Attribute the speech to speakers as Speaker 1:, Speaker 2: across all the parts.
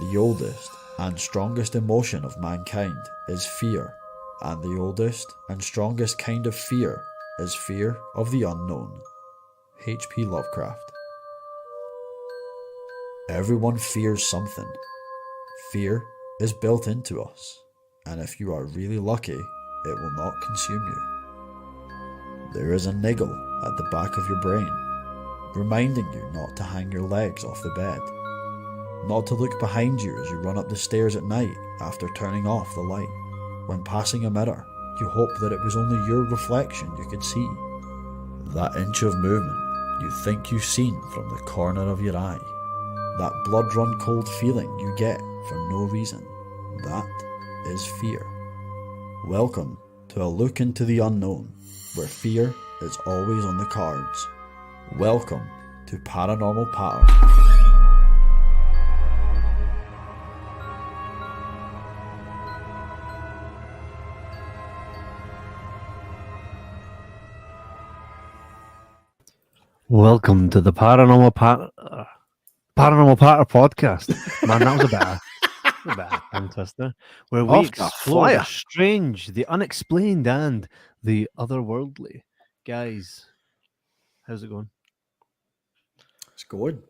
Speaker 1: The oldest and strongest emotion of mankind is fear, and the oldest and strongest kind of fear is fear of the unknown. H.P. Lovecraft. Everyone fears something. Fear is built into us, and if you are really lucky, it will not consume you. There is a niggle at the back of your brain, reminding you not to hang your legs off the bed, not to look behind you as you run up the stairs at night after turning off the light. When passing a mirror, you hope that it was only your reflection you could see. That inch of movement you think you've seen from the corner of your eye. That blood-run cold feeling you get for no reason. That is fear. Welcome to a look into the unknown, where fear is always on the cards. Welcome to Paranormal Patter.
Speaker 2: Welcome to the Paranormal Patter podcast. Man, that was a bit tongue twister. Where we explore the strange, the unexplained, and the otherworldly. Guys, how's it going?
Speaker 1: It's going.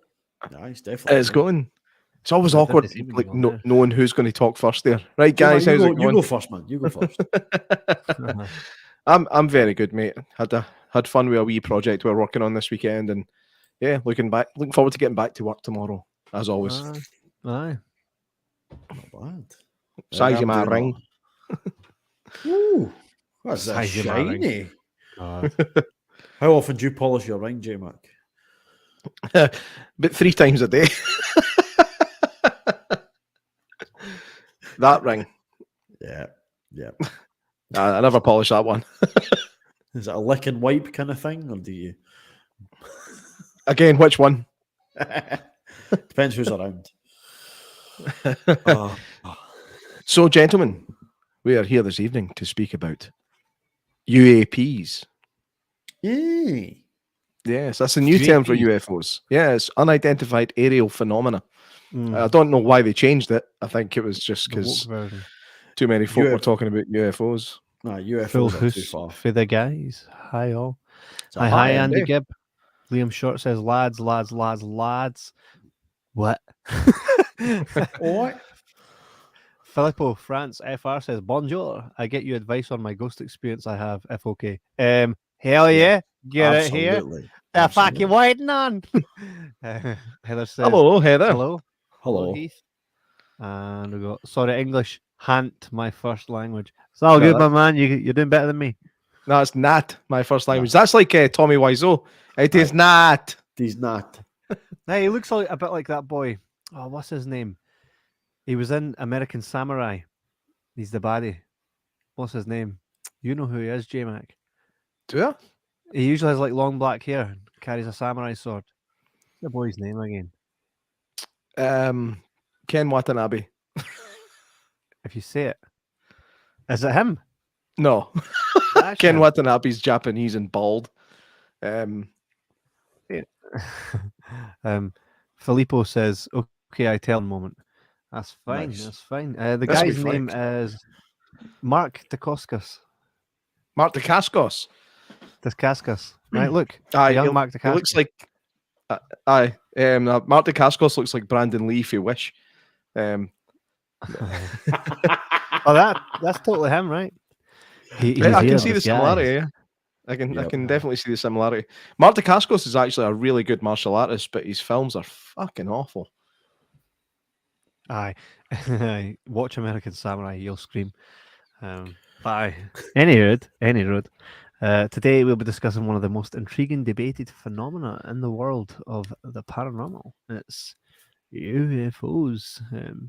Speaker 1: Yeah, it's definitely
Speaker 3: going. It's always awkward, like knowing who's going to talk first there. Right, guys, how's it going?
Speaker 1: You go first, man. You go first.
Speaker 3: I'm very good, mate. Had fun with a wee project we're working on this weekend, and yeah, looking forward to getting back to work tomorrow, as always.
Speaker 2: Aye.
Speaker 1: Not bad.
Speaker 3: Size of my ring.
Speaker 1: Ooh, that's a shiny. How often do you polish your ring, J-Mac?
Speaker 3: But 3 times a day. That ring.
Speaker 1: Yeah.
Speaker 3: I never polish that one.
Speaker 1: Is it a lick and wipe kind of thing, or do you?
Speaker 3: Again, which one?
Speaker 1: Depends who's around.
Speaker 3: So, gentlemen, we are here this evening to speak about UAPs.
Speaker 1: Yay.
Speaker 3: Yes, that's a new term for UFOs. Yes, unidentified aerial phenomena. I don't know why they changed it. I think it was just because too many folk were talking about UFOs.
Speaker 1: Nah, UFOs are too far.
Speaker 2: For the guys. Hi, all. Hi, Andy Gibb. Liam Short says, lads. What?
Speaker 1: What?
Speaker 2: Filippo France FR says, bonjour. I get you advice on my ghost experience I have, if okay. Hell yeah. Get it here. The fuck you waiting on? Heather says,
Speaker 3: hello, Heather.
Speaker 1: Hello.
Speaker 2: Heath. And we got, sorry, English, Hant, my first language. It's all good, my man. You're doing better than me.
Speaker 3: No, it's not my first language. That's like Tommy Wiseau. It is not.
Speaker 1: He's not.
Speaker 2: Hey, he looks like a bit like that boy. Oh, what's his name? He was in American Samurai. He's the baddie. What's his name? You know who he is, J-Mac.
Speaker 3: Do you?
Speaker 2: He usually has like long black hair and carries a samurai sword. What's the boy's name again?
Speaker 3: Ken Watanabe.
Speaker 2: If you say it. Is it him?
Speaker 3: No. Ken Watanabe's Japanese and bald.
Speaker 2: Filippo says, okay, I tell him moment. That's fine.
Speaker 1: Nice.
Speaker 2: That's fine. The guy's name is Mark Dacascos.
Speaker 3: Mark Dacascos.
Speaker 2: Right, look.
Speaker 3: Young
Speaker 2: Mark Dacascos.
Speaker 3: It looks like Mark Dacascos looks like Brandon Lee if you wish.
Speaker 2: That's totally him, right?
Speaker 3: I can see the similarity. Yeah. I can definitely see the similarity. Mark Dacascos is actually a really good martial artist, but his films are fucking awful.
Speaker 2: Aye. Watch American Samurai, you'll scream. Bye. Any road. Today we'll be discussing one of the most intriguing, debated phenomena in the world of the paranormal. It's UFOs.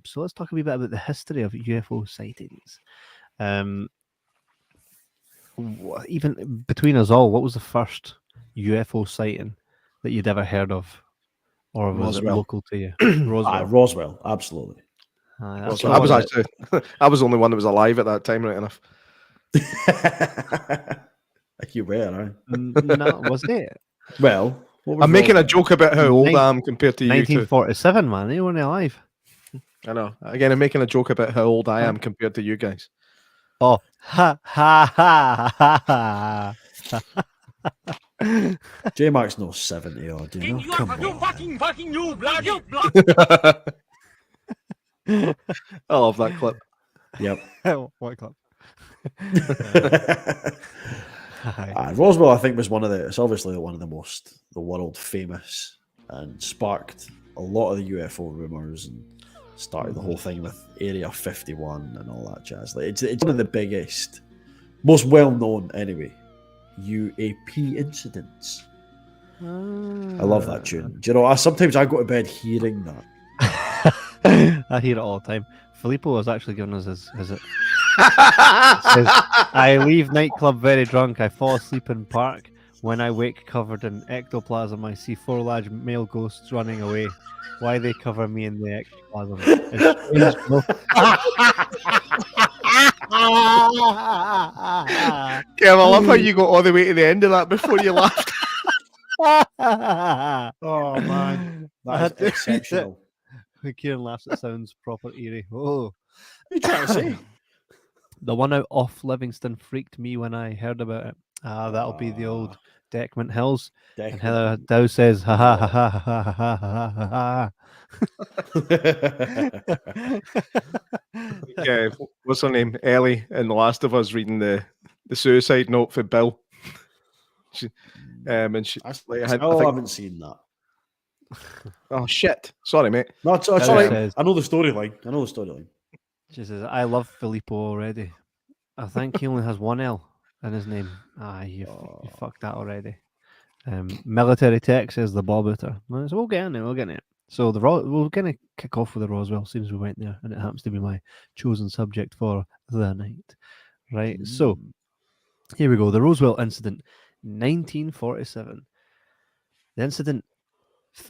Speaker 2: So let's talk a wee bit about the history of UFO sightings. Even between us all, what was the first UFO sighting that you'd ever heard of? Or was
Speaker 1: Roswell.
Speaker 2: It local to you?
Speaker 1: Roswell, absolutely.
Speaker 3: I was the only one that was alive at that time, right enough.
Speaker 1: You were, right?
Speaker 2: No, was it?
Speaker 1: Well,
Speaker 3: I'm making a joke about how old I am compared to you.
Speaker 2: 1947, man. You weren't alive.
Speaker 3: I know. Again, I'm making a joke about how old I am compared to you guys.
Speaker 2: Oh, ha ha ha ha ha.
Speaker 1: J-Mac's no 70 odd, you know? Come on.
Speaker 4: Fucking you, blood, you blood.
Speaker 3: I love that clip.
Speaker 1: Yep.
Speaker 2: What club?
Speaker 1: Roswell, I think, was it's obviously one of the world famous, and sparked a lot of the UFO rumors and started the whole thing with Area 51 and all that jazz. Like, it's one of the biggest, most well-known, anyway, UAP incidents. I love that tune. Do you know, sometimes I go to bed hearing that.
Speaker 2: I hear it all the time. Filippo was actually giving us his says, I leave nightclub very drunk. I fall asleep in park. When I wake covered in ectoplasm, I see 4 large male ghosts running away. Why they cover me in the ectoplasm?
Speaker 3: Kev, I love how you got all the way to the end of that before you laughed.
Speaker 1: Oh man, that is exceptional.
Speaker 2: Kieran laughs. It sounds proper eerie. Oh,
Speaker 1: what are you trying to say?
Speaker 2: The one out off Livingston freaked me when I heard about it. That'll be the old Deckment Hills. And Heather Dow says, ha ha ha ha ha ha ha ha ha.
Speaker 3: Yeah, what's her name? Ellie in The Last of Us reading the suicide note for Bill. I
Speaker 1: haven't seen that.
Speaker 3: Oh shit! Sorry, mate.
Speaker 1: No, it's all right. I know the storyline.
Speaker 2: She says, "I love Filippo already. I think he only has one L in his name. You fucked that already." Military Tech says the Bobbiter. So we'll get in it. So we're going to kick off with the Roswell. Seems we went there, and it happens to be my chosen subject for the night. Right. So here we go. The Roswell Incident, 1947. The incident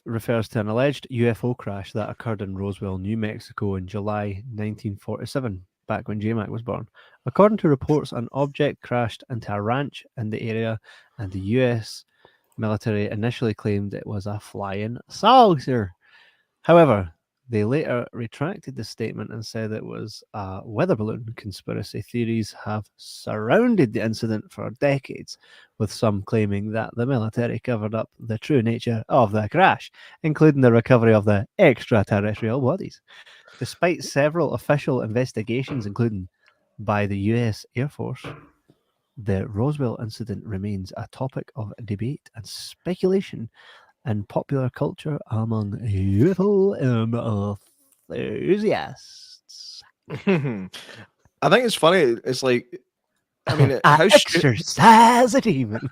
Speaker 2: refers to an alleged UFO crash that occurred in Roswell, New Mexico in July 1947, back when J-Mac was born. According to reports, an object crashed into a ranch in the area, and the U.S. military initially claimed it was a flying saucer. However, they later retracted the statement and said it was a weather balloon. Conspiracy theories have surrounded the incident for decades, with some claiming that the military covered up the true nature of the crash, including the recovery of the extraterrestrial bodies. Despite several official investigations, including by the US Air Force, the Roswell incident remains a topic of debate and speculation in popular culture among UFO enthusiasts.
Speaker 3: I think it's funny. It's like, I mean,
Speaker 2: exercise demons.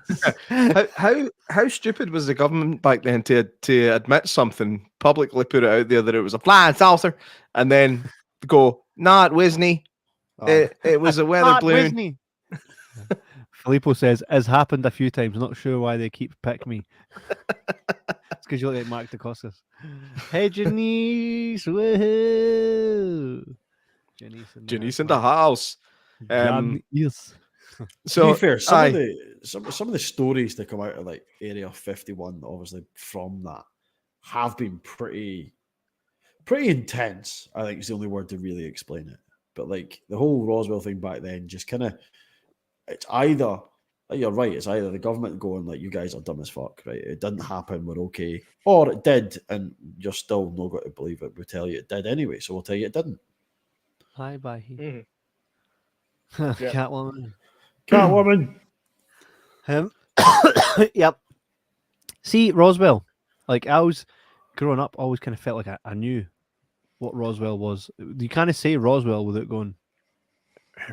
Speaker 3: how stupid was the government back then to admit something, publicly put it out there that it was a flying saucer, and then go, nah, it wasn't. It was a weather balloon.
Speaker 2: Filippo says, as happened a few times, not sure why they keep picking me. It's because you look like Mark DeCostas. Hey, Janice, woohoo!
Speaker 3: Janice in the house.
Speaker 2: Yes.
Speaker 3: So,
Speaker 1: to be fair, some of the stories that come out of like Area 51, obviously from that, have been pretty intense. I think is the only word to really explain it. But like the whole Roswell thing back then, just kind of, it's either, you're right, it's either the government going like, you guys are dumb as fuck, right? It didn't happen, we're okay. Or it did, and you're still not going to believe it. We'll tell you it did anyway, so we'll tell you it didn't.
Speaker 2: Hi, bye.
Speaker 3: Yeah.
Speaker 2: Catwoman. Yep. See, Roswell, like I was growing up, always kind of felt like I knew what Roswell was. You kind of say Roswell without going,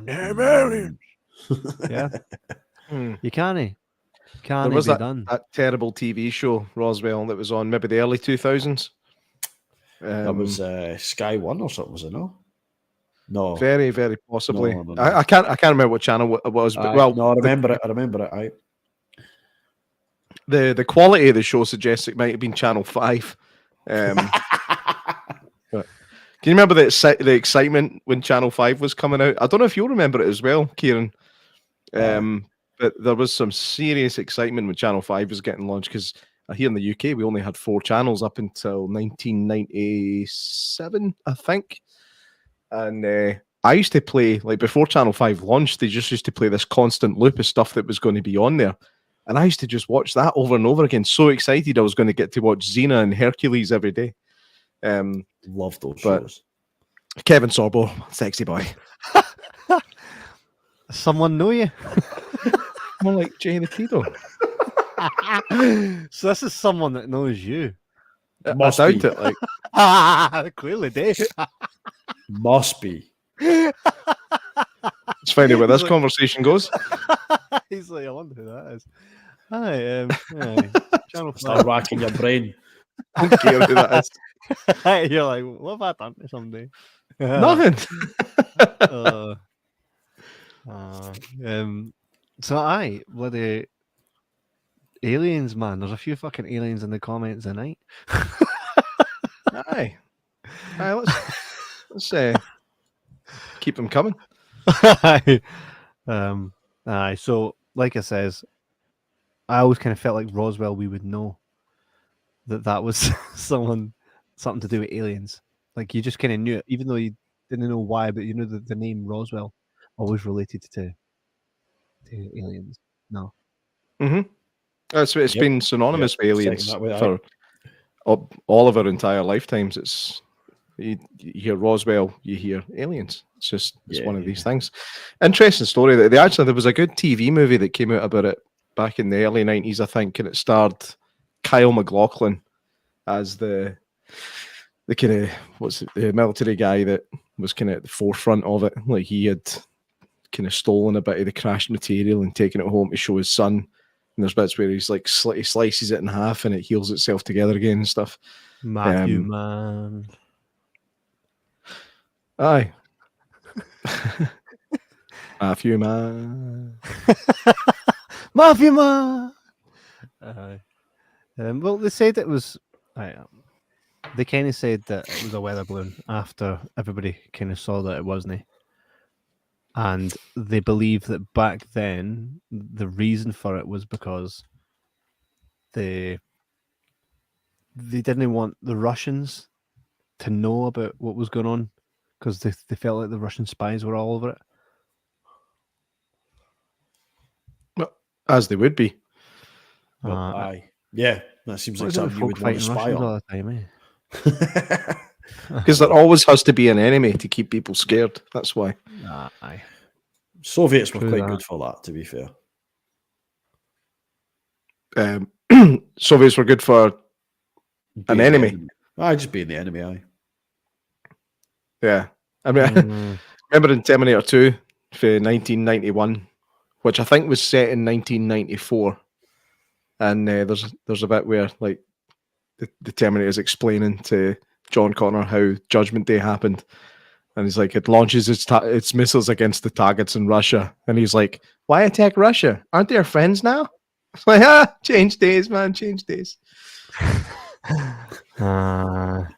Speaker 2: yeah. You can't.
Speaker 3: There was that terrible TV show, Roswell, that was on maybe the early 2000s.
Speaker 1: That was Sky One or something, was it? No.
Speaker 3: Very, very possibly.
Speaker 1: No.
Speaker 3: I can't remember what channel it was. But,
Speaker 1: no, I remember it.
Speaker 3: The quality of the show suggests it might have been Channel 5. But can you remember the excitement when Channel 5 was coming out? I don't know if you'll remember it as well, Kieran. But there was some serious excitement when Channel 5 was getting launched, because Here in the UK, we only had 4 channels up until 1997, I think. And I used to play, like before Channel 5 launched, they just used to play this constant loop of stuff that was going to be on there. And I used to just watch that over and over again. So excited I was going to get to watch Xena and Hercules every day.
Speaker 1: Love those
Speaker 3: but-
Speaker 1: shows.
Speaker 3: Kevin Sorbo, sexy boy.
Speaker 2: Someone know you?
Speaker 3: More like Jay the Pedo.
Speaker 2: So this is someone that knows you.
Speaker 1: Must
Speaker 3: I
Speaker 1: be.
Speaker 3: doubt it. Like,
Speaker 2: Clearly, Dave.
Speaker 1: Must be.
Speaker 3: let's find out where this conversation goes.
Speaker 2: He's like, I wonder who that is. Hi, hi. Channel
Speaker 1: Start racking your brain.
Speaker 3: I don't care who that is.
Speaker 2: 5. You're like, what have I done to somebody?
Speaker 3: Nothing.
Speaker 2: So bloody aliens, man. There's a few fucking aliens in the comments tonight.
Speaker 3: Aye. Let's keep them coming.
Speaker 2: Aye. So, like I says, I always kind of felt like Roswell. We would know that was something to do with aliens. Like you just kind of knew it, even though you didn't know why. But you know the name Roswell always related to aliens. No.
Speaker 3: Mm-hmm. It's been synonymous with aliens
Speaker 1: Second that way,
Speaker 3: for all of our entire lifetimes. It's you hear Roswell, you hear aliens. It's one of these things. Interesting story that there was a good TV movie that came out about it back in the early 90s, I think, and it starred Kyle MacLachlan as the kind of the military guy that was kind of at the forefront of it. Like he had kind of stolen a bit of the crashed material and taken it home to show his son. And there's bits where he's like he slices it in half and it heals itself together again and stuff.
Speaker 2: Matthew, man.
Speaker 3: Aye. Matthew, man.
Speaker 2: Matthew, man. Well, they said it was. They kind of said that it was a weather balloon after everybody kind of saw that it wasn't. And they believe that back then the reason for it was because they didn't want the Russians to know about what was going on because they felt like the Russian spies were all over it.
Speaker 3: Well, as they would be.
Speaker 1: Well, aye. Yeah, that seems like something you would want to spy
Speaker 2: all
Speaker 1: on.
Speaker 2: the time, eh?
Speaker 3: Because there always has to be an enemy to keep people scared. That's why.
Speaker 2: Aye.
Speaker 1: Soviets were
Speaker 2: True
Speaker 1: quite
Speaker 2: that.
Speaker 1: good for that, to be fair.
Speaker 3: Soviets were good for an
Speaker 1: Being the
Speaker 3: enemy.
Speaker 1: Aye, just being the enemy, aye.
Speaker 3: Yeah. I mean, remember in Terminator 2 for 1991, which I think was set in 1994. And there's a bit where like the Terminator is explaining to John Connor how Judgment Day happened. And he's like, it launches its missiles against the targets in Russia. And he's like, why attack Russia? Aren't they our friends now? It's like, change days, man, change days.
Speaker 2: Kev,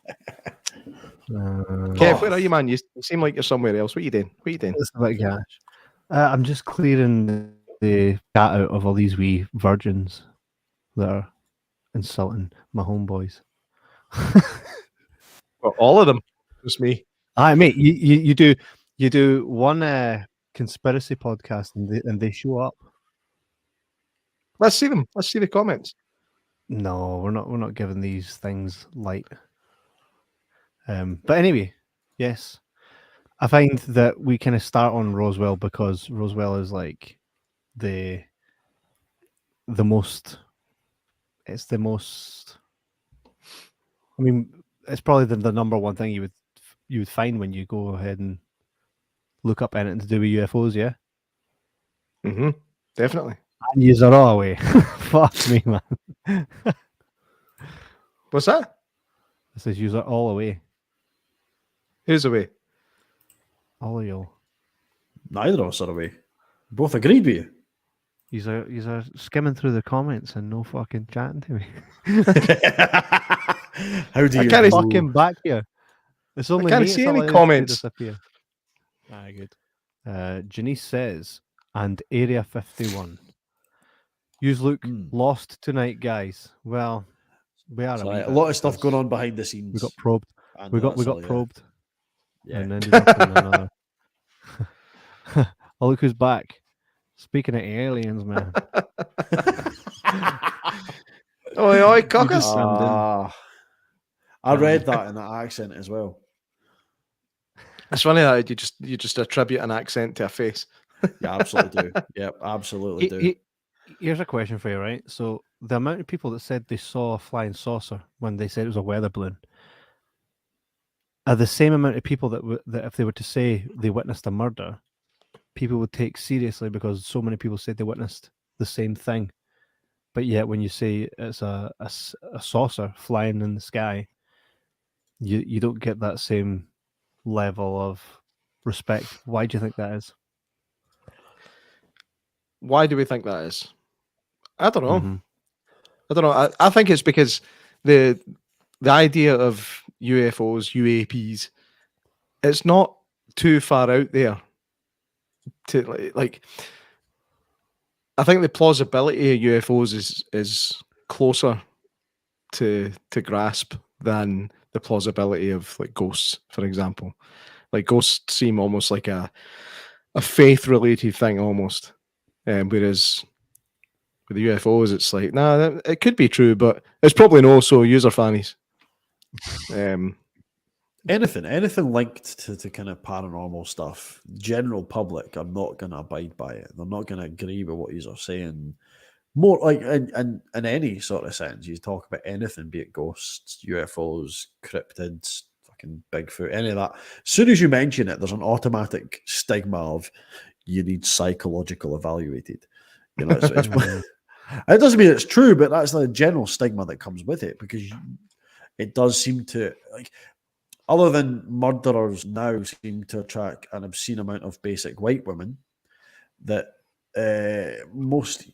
Speaker 3: Kev, where are you, man? You seem like you're somewhere else. What are you doing?
Speaker 2: It's a bit gash. I'm just clearing the cat out of all these wee virgins that are insulting my homeboys.
Speaker 3: Well, all of them. Just me.
Speaker 2: Aye, mate, you do one conspiracy podcast and they show up.
Speaker 3: Let's see them. Let's see the comments.
Speaker 2: No, we're not giving these things light. But anyway, yes, I find that we kind of start on Roswell because Roswell is like the most. It's the most. I mean, it's probably the number one thing you would find when you go ahead and look up anything to do with UFOs. Yeah.
Speaker 3: Mm-hmm. Definitely.
Speaker 2: And yous are all away. Fuck me, man.
Speaker 3: What's that?
Speaker 2: It says yous are all away.
Speaker 3: Who's away?
Speaker 2: All of y'all.
Speaker 1: Neither of us are away. Both agreed with you.
Speaker 2: Yous are skimming through the comments and no fucking chatting to me.
Speaker 1: How do you
Speaker 3: can't
Speaker 1: know?
Speaker 2: Fucking back here. It's only
Speaker 3: can't
Speaker 2: me,
Speaker 3: see
Speaker 2: it's
Speaker 3: any
Speaker 2: allowed to
Speaker 3: comments.
Speaker 2: disappear. Good. Janice says, and Area 51. Yous look
Speaker 1: Hmm.
Speaker 2: lost tonight, guys. Well, we are
Speaker 1: So,
Speaker 2: wee
Speaker 1: a
Speaker 2: bit
Speaker 1: lot of stuff
Speaker 2: because
Speaker 1: going on behind the scenes.
Speaker 2: We got probed.
Speaker 1: and
Speaker 2: We got
Speaker 1: that's all,
Speaker 2: probed
Speaker 1: Yeah.
Speaker 2: and ended up in another. Oh, look who's back. Speaking of aliens, man.
Speaker 3: Oi, oi,
Speaker 2: You
Speaker 3: cockers.
Speaker 2: just slammed in.
Speaker 1: I read that in that accent as well.
Speaker 3: It's funny that you just attribute an accent to a face.
Speaker 1: Yeah, absolutely do. Yep, absolutely do.
Speaker 2: Here's a question for you, right? So the amount of people that said they saw a flying saucer when they said it was a weather balloon are the same amount of people that if they were to say they witnessed a murder, people would take seriously because so many people said they witnessed the same thing. But yet when you say it's a saucer flying in the sky, you don't get that same level of respect. Why do you think that is?
Speaker 3: Why do we think that is? I don't know.
Speaker 2: Mhm.
Speaker 3: I don't know. I think it's because the idea of UFOs, UAPs, it's not too far out there. To like, I think the plausibility of UFOs is closer to grasp than the plausibility of like ghosts, for example. Like ghosts seem almost like a faith related thing almost, whereas with the UFOs, it's like, nah, it could be true, but it's probably no. So user fannies.
Speaker 1: Anything linked to kind of paranormal stuff, general public are not going to abide by it. They're not going to agree with what you are saying. More like in any sort of sense, you talk about anything, be it ghosts, UFOs, cryptids, fucking Bigfoot, any of that. As soon as you mention it, there's an automatic stigma of you need psychological evaluated. You know, it doesn't mean it's true, but that's the general stigma that comes with it because it does seem to like. Other than murderers now seem to attract an obscene amount of basic white women, that most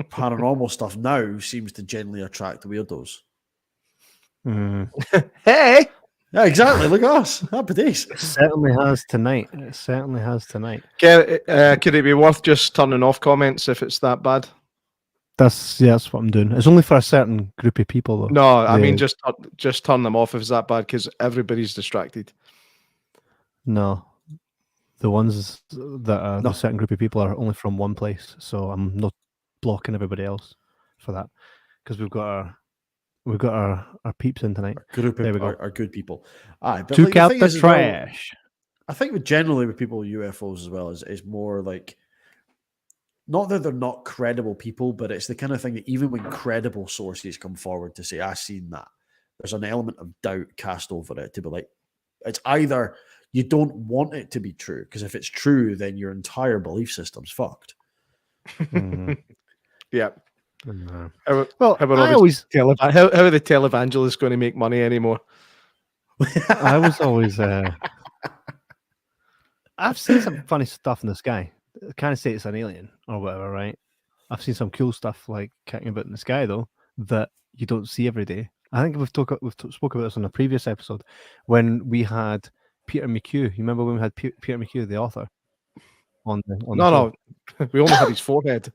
Speaker 1: paranormal stuff now seems to generally attract weirdos.
Speaker 2: Mhm.
Speaker 3: Hey,
Speaker 1: Yeah, exactly. Look at us. Happy days.
Speaker 2: It certainly has tonight. It certainly has tonight.
Speaker 3: could it be worth just turning off comments if it's that bad?
Speaker 2: That's what I'm doing. It's only for a certain group of people, though.
Speaker 3: No, I mean
Speaker 2: Yeah.
Speaker 3: just turn them off if it's that bad because everybody's distracted.
Speaker 2: No, the ones that are
Speaker 1: No.
Speaker 2: the certain group of people are only from one place, so I'm not blocking everybody else for that because we've got our peeps in tonight.
Speaker 1: Group
Speaker 2: There we
Speaker 1: of
Speaker 2: go.
Speaker 1: are good people. Aye, but
Speaker 2: Took
Speaker 1: like, the
Speaker 2: out
Speaker 1: thing
Speaker 2: the
Speaker 1: is as well,
Speaker 2: trash.
Speaker 1: I think with generally with people with UFOs as well is more like not that they're not credible people, but it's the kind of thing that even when credible sources come forward to say, I've seen that, there's an element of doubt cast over it to be like, it's either you don't want it to be true, because if it's true, then your entire belief system's fucked.
Speaker 2: Mhm.
Speaker 3: Yeah.
Speaker 2: Mhm.
Speaker 3: How,
Speaker 2: Well,
Speaker 3: how, are
Speaker 2: I
Speaker 3: all these
Speaker 2: always,
Speaker 3: how are the televangelists going to make money anymore?
Speaker 2: I was always, I've seen some funny stuff in the sky. I can't say it's an alien or whatever, right? I've seen some cool stuff like kicking about in the sky though that you don't see every day. I think spoke about this on a previous episode when we had Peter McHugh. You remember when we had Peter McHugh, the author, on the show?
Speaker 3: No, we only had his forehead.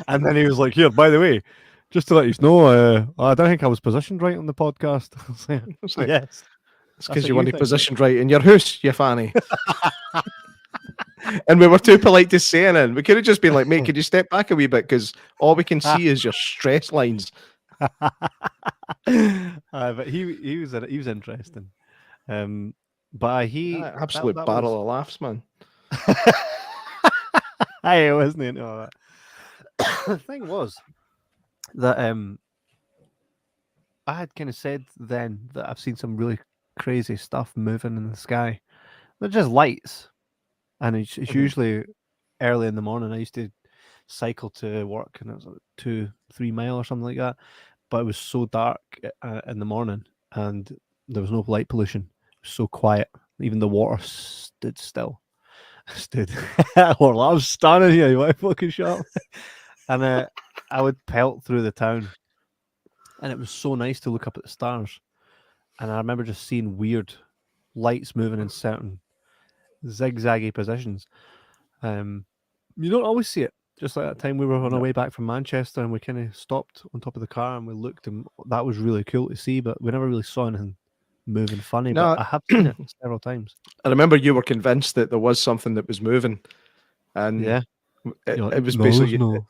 Speaker 2: And then he was like, "Here, by the way, just to let you know, I don't think I was positioned right on the podcast." I was like,
Speaker 3: It's like,
Speaker 2: yes,
Speaker 3: it's
Speaker 2: that's
Speaker 3: because
Speaker 2: what
Speaker 3: you
Speaker 2: you
Speaker 3: weren't
Speaker 2: think.
Speaker 3: positioned right in your house, you fanny. And we were too polite to say anything. We could have just been like, mate, could you step back a wee bit? Because all we can see is your stress lines.
Speaker 2: But he was interesting. But he
Speaker 3: Absolute
Speaker 2: that
Speaker 3: barrel of laughs, man.
Speaker 2: I wasn't into all that. The thing was that I had kind of said then that I've seen some really crazy stuff moving in the sky. They're just lights, and it's
Speaker 3: Mhm.
Speaker 2: usually early in the morning. I used to cycle to work, and it was like 2-3 mile or something like that. But it was so dark in the morning, and there was no light pollution. It was so quiet. Even the water stood still. Stood. Well, I was standing here. You want to fucking shut up? And I would pelt through the town, and it was so nice to look up at the stars. And I remember just seeing weird lights moving in certain zigzaggy positions. You don't always see it. Just like that time we were on our way back from Manchester and we kind of stopped on top of the car and we looked, and that was really cool to see, but we never really saw anything moving funny.
Speaker 3: No.
Speaker 2: But I have seen it several times.
Speaker 3: I remember you were convinced that there was something that was moving, and
Speaker 2: Yeah.
Speaker 3: it,
Speaker 2: You're like,
Speaker 3: it was
Speaker 2: "No,
Speaker 3: basically
Speaker 2: no."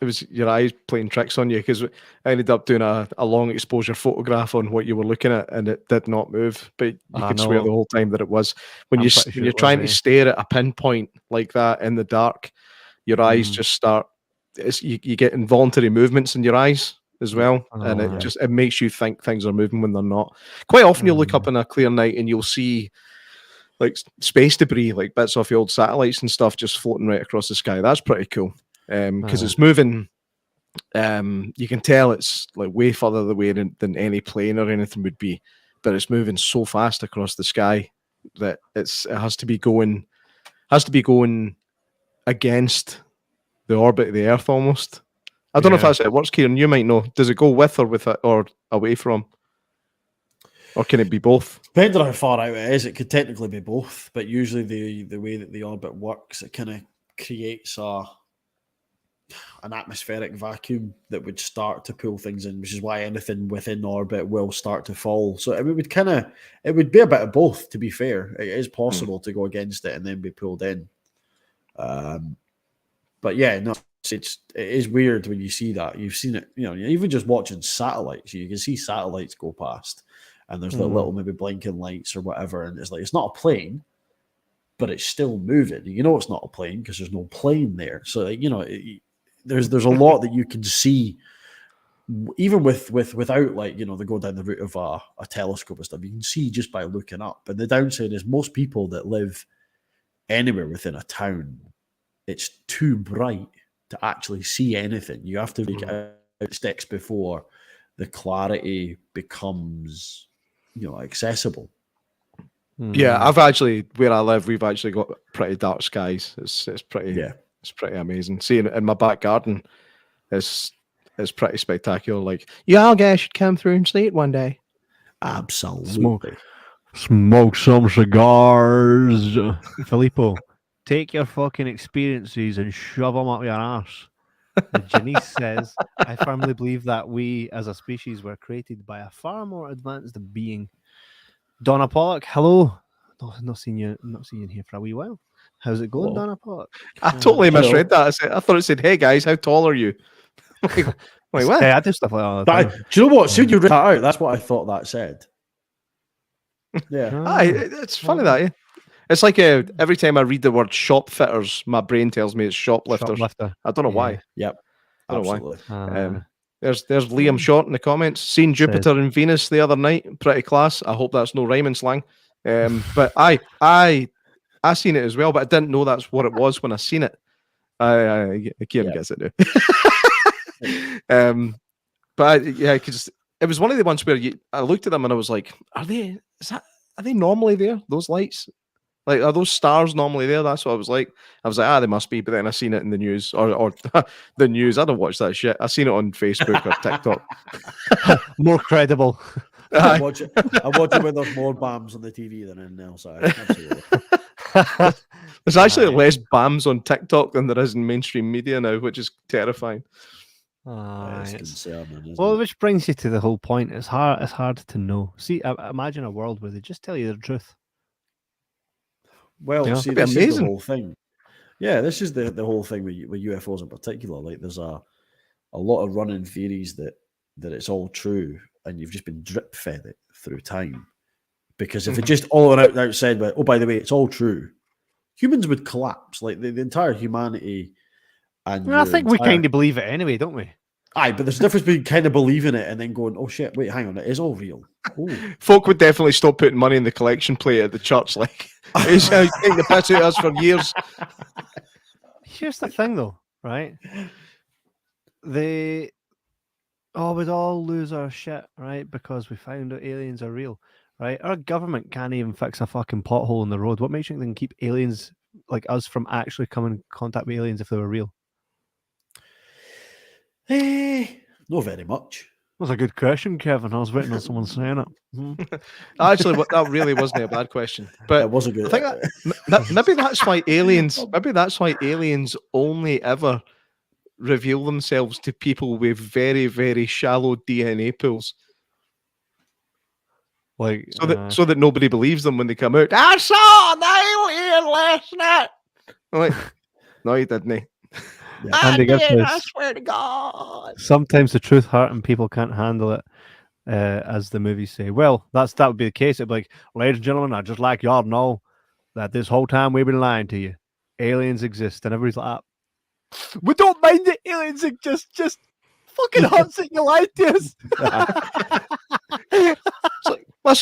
Speaker 3: it was your eyes playing tricks on you, because I ended up doing a long exposure photograph on what you were looking at, and it did not move, but you
Speaker 2: I
Speaker 3: could swear
Speaker 2: know.
Speaker 3: the whole time that it was. When
Speaker 2: I'm
Speaker 3: you
Speaker 2: pretty
Speaker 3: when
Speaker 2: sure
Speaker 3: you're
Speaker 2: it was,
Speaker 3: trying to
Speaker 2: eh?
Speaker 3: stare at a pinpoint like that in the dark, your eyes
Speaker 2: Mm.
Speaker 3: just start. You get involuntary movements in your eyes as well, and
Speaker 2: Oh,
Speaker 3: it makes you think things are moving when they're not. Quite often you'll look
Speaker 2: Mm.
Speaker 3: up in a clear night and you'll see like space debris, like bits off the old satellites and stuff, just floating right across the sky. That's pretty cool, because it's moving. You can tell it's like way further away than any plane or anything would be, but it's moving so fast across the sky that it has to be going against the orbit of the Earth almost. I don't know if
Speaker 2: Yeah.
Speaker 3: that's how it works, Kieran. You might know. Does it go with it or away from? Or can it be both?
Speaker 1: Depending on how far out it is, it could technically be both, but usually the way that the orbit works, it kind of creates an atmospheric vacuum that would start to pull things in, which is why anything within orbit will start to fall. So it would be a bit of both, to be fair. It is possible to go against it and then be pulled in. But yeah, no, it is weird when you see that. You've seen it, even just watching satellites, you can see satellites go past and there's the little maybe blinking lights or whatever, and it's like it's not a plane, but it's still moving. You know it's not a plane because there's no plane there. So there's a lot that you can see, even without they go down the route of a telescope and stuff. You can see just by looking up. And the downside is most people that live anywhere within a town, it's too bright to actually see anything. You have to make it out sticks before the clarity becomes accessible.
Speaker 3: Yeah, I've actually, where I live, we've actually got pretty dark skies. It's pretty amazing. Seeing it in my back garden is pretty spectacular. Like, you all guys should come through and see it one day.
Speaker 1: Absolutely.
Speaker 2: Smoke some cigars. Filippo, take your fucking experiences and shove them up your arse. Janice says, I firmly believe that we as a species were created by a far more advanced being. Donna Pollock, hello. No, not seen you in here for a wee while. How's it going,
Speaker 1: Hello.
Speaker 2: Donna Pollock?
Speaker 3: I totally
Speaker 1: Hello.
Speaker 3: misread that. I thought it said, "Hey guys, how tall are you?" Like what?
Speaker 2: Yeah, I do stuff like that all the time.
Speaker 1: Do you know what? Soon you read that out. That's what I thought that said. Yeah.
Speaker 3: It's funny that. Yeah. It's like every time I read the word shop fitters, my brain tells me it's shoplifters.
Speaker 2: Shoplifter.
Speaker 3: I don't know why.
Speaker 1: Yep.
Speaker 3: I don't know why.
Speaker 1: Absolutely.
Speaker 3: There's Liam Short in the comments. Seen Jupiter and Venus the other night. Pretty class. I hope that's no rhyming slang. But I seen it as well, but I didn't know that's what it was when I seen it. Kieran gets it now. Because it was one of the ones where I looked at them and I was like, are they normally there? Those lights? Like, are those stars normally there? That's what I was like. I was like, they must be. But then I seen it in the news or the news. I don't watch that shit. I seen it on Facebook or TikTok.
Speaker 2: More credible.
Speaker 1: I watch it when there's more BAMs on the TV than anything else. Absolutely.
Speaker 3: There's actually less BAMs on TikTok than there is in mainstream media now, which is terrifying.
Speaker 1: It's concerning, isn't
Speaker 2: Well,
Speaker 1: it?
Speaker 2: which brings you to the whole point. It's hard to know. See, imagine a world where they just tell you the truth.
Speaker 1: Well, see,
Speaker 3: that'd be
Speaker 1: this is
Speaker 3: amazing.
Speaker 1: the whole thing. Yeah, this is the whole thing with UFOs in particular. Like, there's a lot of running theories that it's all true, and you've just been drip fed it through time. Because if it just all out said, "Oh, by the way, it's all true," humans would collapse. Like the entire humanity. And
Speaker 2: I think we kind of believe it anyway, don't we?
Speaker 1: Aye, but there's a difference between kind of believing it and then going, "Oh shit, wait, hang on, it is all real." Oh.
Speaker 3: Folk would definitely stop putting money in the collection plate at the church. Like, he's taking the piss out of us for years.
Speaker 2: Here's the thing, though, right? We'd all lose our shit, right? Because we found out aliens are real, right? Our government can't even fix a fucking pothole in the road. What makes you think they can keep aliens like us from actually coming in contact with aliens if they were real?
Speaker 1: Not very much.
Speaker 2: That's a good question, Kevin. I was waiting on someone saying it.
Speaker 3: Actually, that really wasn't a bad question. But
Speaker 1: It was a good.
Speaker 3: I think maybe that's why aliens. Maybe that's why aliens only ever reveal themselves to people with very, very shallow DNA pools,
Speaker 2: Like,
Speaker 3: so that nobody believes them when they come out. I saw an alien last night. I'm like, no, you didn't.
Speaker 1: Yeah.
Speaker 3: I
Speaker 2: Andy gives
Speaker 3: did. I
Speaker 2: us-
Speaker 3: swear to God.
Speaker 2: sometimes the truth hurt and people can't handle it, as the movies say. Well, that would be the case. It'd be like, ladies and gentlemen, I'd just like y'all to know that this whole time we've been lying to you. Aliens exist. And everybody's like, we don't mind the aliens exist. Just fucking hurts that you lied to us.
Speaker 3: It's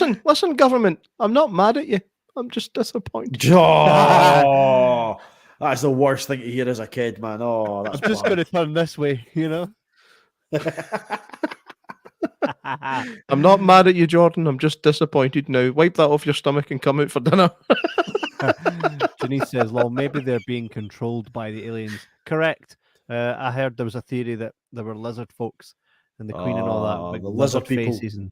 Speaker 3: like, listen, government. I'm not mad at you. I'm just disappointed.
Speaker 1: Oh, that's the worst thing to hear as a kid, man. Oh, that's
Speaker 2: I'm just
Speaker 1: bad.
Speaker 2: going to turn this way, you know?
Speaker 3: I'm not mad at you, Jordan. I'm just disappointed now. Wipe that off your stomach and come out for dinner.
Speaker 2: Janice says, well, maybe they're being controlled by the aliens. Correct. I heard there was a theory that there were lizard folks and the queen and all that. Like
Speaker 1: the lizard people.
Speaker 2: faces and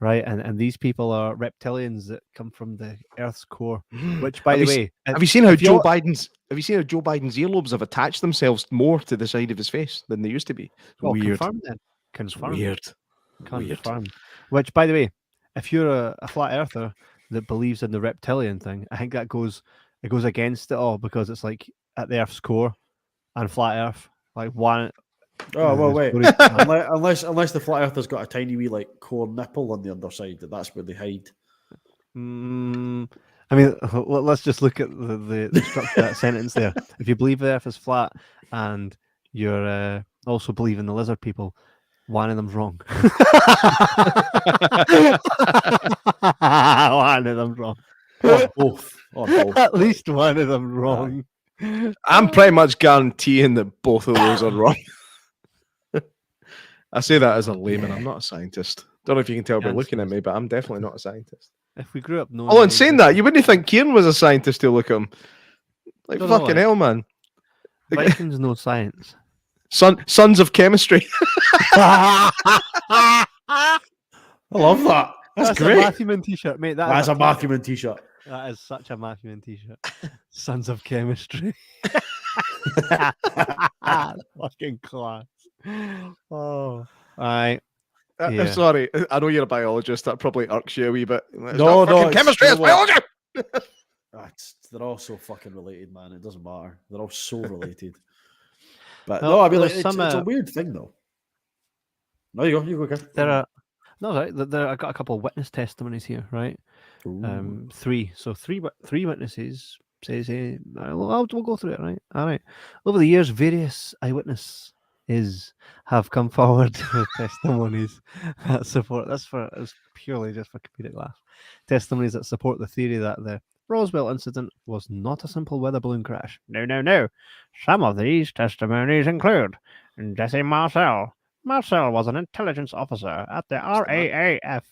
Speaker 2: right. And these people are reptilians that come from the Earth's core. Which, by
Speaker 3: Have
Speaker 2: the
Speaker 3: you
Speaker 2: way,
Speaker 3: Have you seen how
Speaker 2: if
Speaker 3: Joe
Speaker 2: you're-
Speaker 3: Biden's earlobes have attached themselves more to the side of his face than they used to be?
Speaker 2: well,
Speaker 3: Weird.
Speaker 2: confirmed then.
Speaker 3: It's
Speaker 2: Confirmed.
Speaker 3: weird.
Speaker 2: Confirmed. Which, by the way, if you're a flat earther that believes in the reptilian thing, I think it goes against it all because it's like at the Earth's core and flat Earth, like one.
Speaker 1: Oh well, wait.
Speaker 2: Stories-
Speaker 1: unless the flat earther's got a tiny wee like core nipple on the underside, that's where they hide.
Speaker 2: I mean, let's just look at the structure of that sentence there. If you believe the Earth is flat and you're also believe in the lizard people, one of them's wrong. One of them's wrong.
Speaker 1: Or both. Or both.
Speaker 2: At least one of them's wrong.
Speaker 3: I'm pretty much guaranteeing that both of those are wrong. I say that as a layman. I'm not a scientist. Don't know if you can tell by looking at me, but I'm definitely not a scientist.
Speaker 2: If we grew up knowing.
Speaker 3: Oh, and saying that, you wouldn't think Kieran was a scientist to look at him. Like,
Speaker 2: Don't know,
Speaker 3: fucking
Speaker 2: like-
Speaker 3: hell, man.
Speaker 2: Vikings know science.
Speaker 3: Sons of chemistry.
Speaker 1: I love that. That's
Speaker 2: a
Speaker 1: great.
Speaker 2: Matthew Moon t-shirt, mate.
Speaker 1: That's a Matthew Moon t-shirt.
Speaker 2: That is such a Matthew Moon t-shirt. Sons of chemistry. Fucking class. Oh, aye. Yeah.
Speaker 3: Sorry, I know you're a biologist. That probably irks you a wee bit. It's
Speaker 1: No,
Speaker 3: not fucking
Speaker 1: it's-
Speaker 3: chemistry,
Speaker 1: you
Speaker 3: it's
Speaker 1: know what?
Speaker 3: biology.
Speaker 1: They're all so fucking related, man. It doesn't matter. They're all so related. But
Speaker 2: Well,
Speaker 1: no, I mean, like,
Speaker 2: there's
Speaker 1: it's
Speaker 2: some,
Speaker 1: a weird thing, though. No, you go, Kev.
Speaker 2: There are no right. I got a couple of witness testimonies here, right?
Speaker 1: Ooh.
Speaker 2: Three. So three witnesses says, we'll go through it, right? All right. Over the years, various eyewitnesses have come forward with testimonies that support. It's purely just for comedic laugh. Testimonies that support the theory that the Roswell incident was not a simple weather balloon crash. No. Some of these testimonies include Jesse Marcel. Marcel was an intelligence officer at the RAAF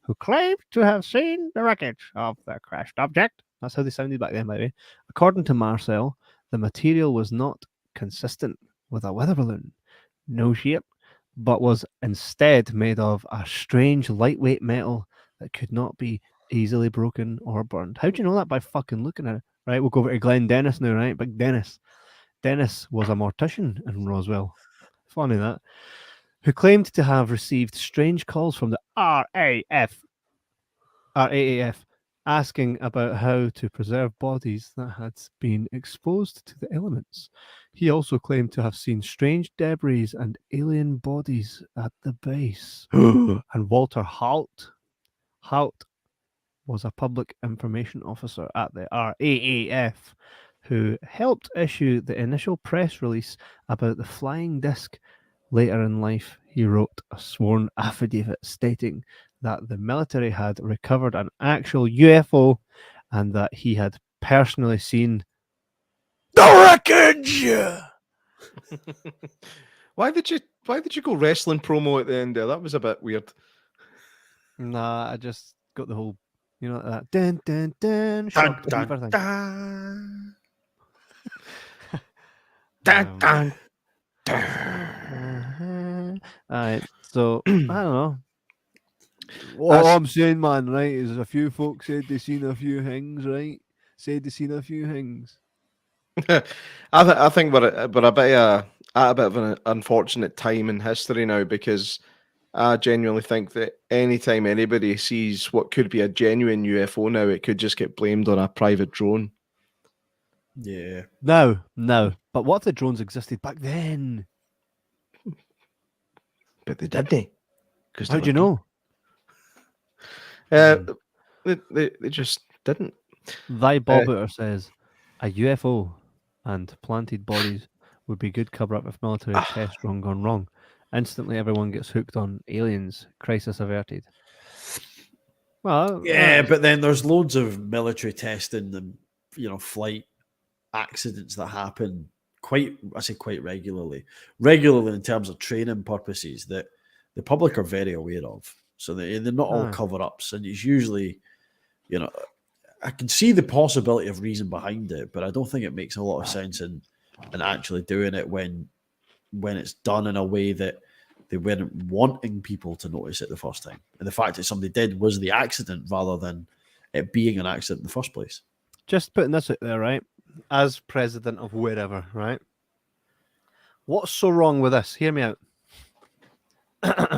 Speaker 2: who claimed to have seen the wreckage of the crashed object. That's how they sounded back then, by the way. According to Marcel, the material was not consistent with a weather balloon. No shape, but was instead made of a strange lightweight metal that could not be easily broken or burned. How do you know that? By fucking looking at it. Right, we'll go over to Glenn Dennis now, right? Big Dennis. Dennis was a mortician in Roswell. Funny that. Who claimed to have received strange calls from the RAAF asking about how to preserve bodies that had been exposed to the elements. He also claimed to have seen strange debris and alien bodies at the base. And Walter Halt was a public information officer at the RAAF who helped issue the initial press release about the flying disc. Later in life, he wrote a sworn affidavit stating that the military had recovered an actual UFO and that he had personally seen the wreckage.
Speaker 3: Why did you go wrestling promo at the end there? That was a bit weird.
Speaker 2: Nah, I just got the whole, that dun dun dun, shock fever thing.
Speaker 3: Dun, dun.
Speaker 2: Alright, so I don't know. All I'm saying, man, right, is a few folks said they seen a few things, right? Said they seen a few things.
Speaker 3: I think we're a bit of at a bit of an unfortunate time in history now, because I genuinely think that anytime anybody sees what could be a genuine UFO now, it could just get blamed on a private drone.
Speaker 1: Yeah.
Speaker 2: No. But what if the drones existed back then?
Speaker 3: But they didn't.
Speaker 2: How do you know?
Speaker 3: They just didn't.
Speaker 2: Thy Bobbitter says a UFO and planted bodies would be good cover up if military tests gone wrong. Instantly, everyone gets hooked on aliens. Crisis averted. Well,
Speaker 1: Yeah, but then there's loads of military testing and flight accidents that happen quite regularly in terms of training purposes that the public are very aware of. So they're not all cover-ups, and it's usually, I can see the possibility of reason behind it, but I don't think it makes a lot of sense in actually doing it when it's done in a way that they weren't wanting people to notice it the first time. And the fact that somebody did was the accident rather than it being an accident in the first place.
Speaker 2: Just putting this out there, right? As president of wherever, right? What's so wrong with this? Hear me out.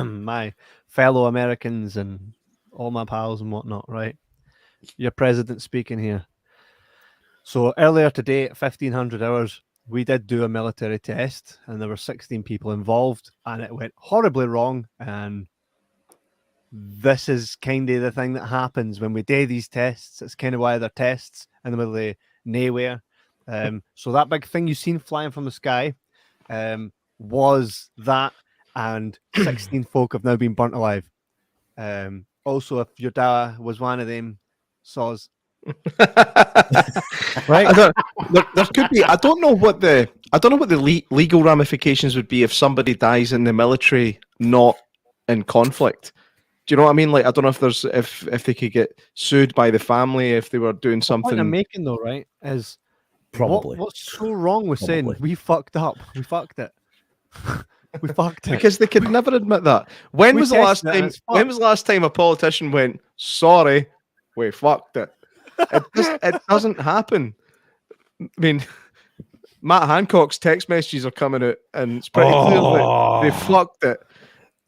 Speaker 2: My fellow Americans and all my pals and whatnot, right? Your president speaking here. So earlier today at 1500 hours, we did do a military test and there were 16 people involved and it went horribly wrong. And this is kind of the thing that happens when we do these tests. It's kind of why they're tests in the middle of nowhere. So that big thing you've seen flying from the sky was that, and 16 folk have now been burnt alive. Also, if your dad was one of them saws,
Speaker 3: right? There could be. I don't know what the legal ramifications would be if somebody dies in the military, not in conflict. Do you know what I mean? Like, I don't know if they could get sued by the family if they were doing something.
Speaker 2: The point I'm making though, right, is
Speaker 1: probably
Speaker 2: what's so wrong with saying we fucked up, we fucked it. We fucked it
Speaker 3: because they could never admit that. When was the last time a politician went, "Sorry, we fucked it"? It doesn't happen. I mean, Matt Hancock's text messages are coming out, and it's pretty clear that they fucked it.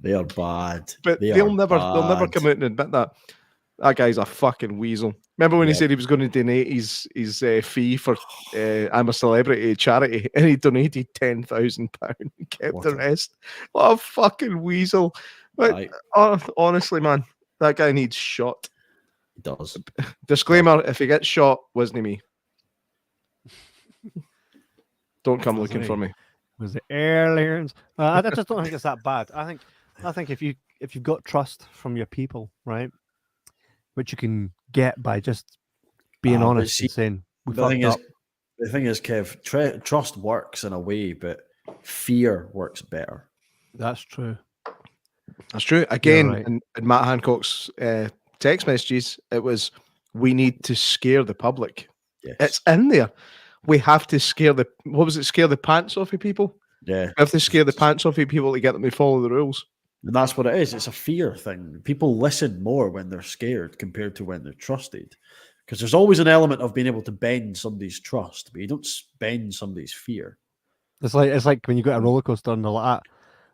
Speaker 1: They are bad,
Speaker 3: but they'll never come out and admit that. That guy's a fucking weasel. Remember when he said he was going to donate his fee for I'm a Celebrity charity, and he donated £10,000 and kept the rest? What a fucking weasel! But, honestly, man, that guy needs shot.
Speaker 1: He does.
Speaker 3: Disclaimer: if he gets shot, wasn't me. Don't come looking for me.
Speaker 2: Was it aliens? I just don't think it's that bad. I think if you've got trust from your people, right, which you can get by just being honest and saying we fucked up.
Speaker 1: The thing is, Kev, trust works in a way, but fear works better.
Speaker 2: That's true.
Speaker 3: That's true. Again, right. in Matt Hancock's text messages, it was, we need to scare the public.
Speaker 1: Yes.
Speaker 3: It's in there. We have to scare scare the pants off of people?
Speaker 1: Yeah.
Speaker 3: We have to scare the pants off of people to get them to follow the rules.
Speaker 1: And that's what it is. It's a fear thing. People listen more when they're scared compared to when they're trusted. Because there's always an element of being able to bend somebody's trust, but you don't bend somebody's fear.
Speaker 2: It's like when you got a roller coaster and all that.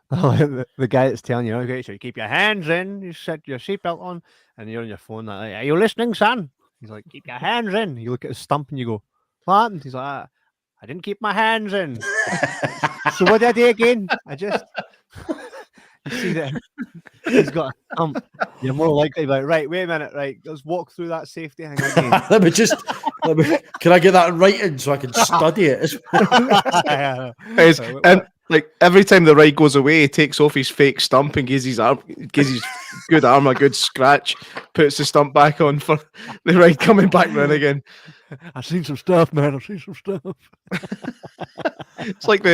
Speaker 2: The guy that's telling you, okay, so you keep your hands in, you set your seatbelt on, and you're on your phone. Like, are you listening, son? He's like, keep your hands in. You look at his stump and you go, what? And he's like, I didn't keep my hands in. So what did I do again? I just... You see that he's got a stump. You're more likely like, right, wait a minute, right, let's walk through that safety thing again.
Speaker 1: Can I get that in writing so I can study it?
Speaker 3: And like every time the ride goes away, he takes off his fake stump and gives his good arm a good scratch, puts the stump back on for the ride coming back round again.
Speaker 2: I've seen some stuff, man. I've seen some stuff.
Speaker 3: It's like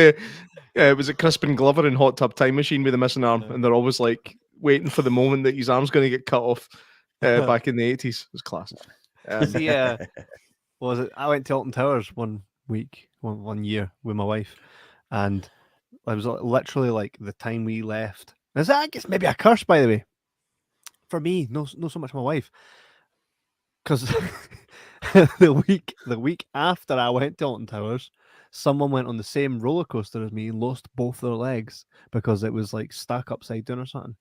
Speaker 3: was it Crispin Glover in Hot Tub Time Machine with the missing arm, and they're always like waiting for the moment that his arm's going to get cut off. Back in the 80s, it was classic.
Speaker 2: Was it? I went to Alton Towers one year with my wife, and I was literally like the time we left. Is that, I guess, maybe a curse, by the way, for me? No, so much my wife, because the week after I went to Alton Towers, someone went on the same roller coaster as me and lost both their legs because it was like stuck upside down or something,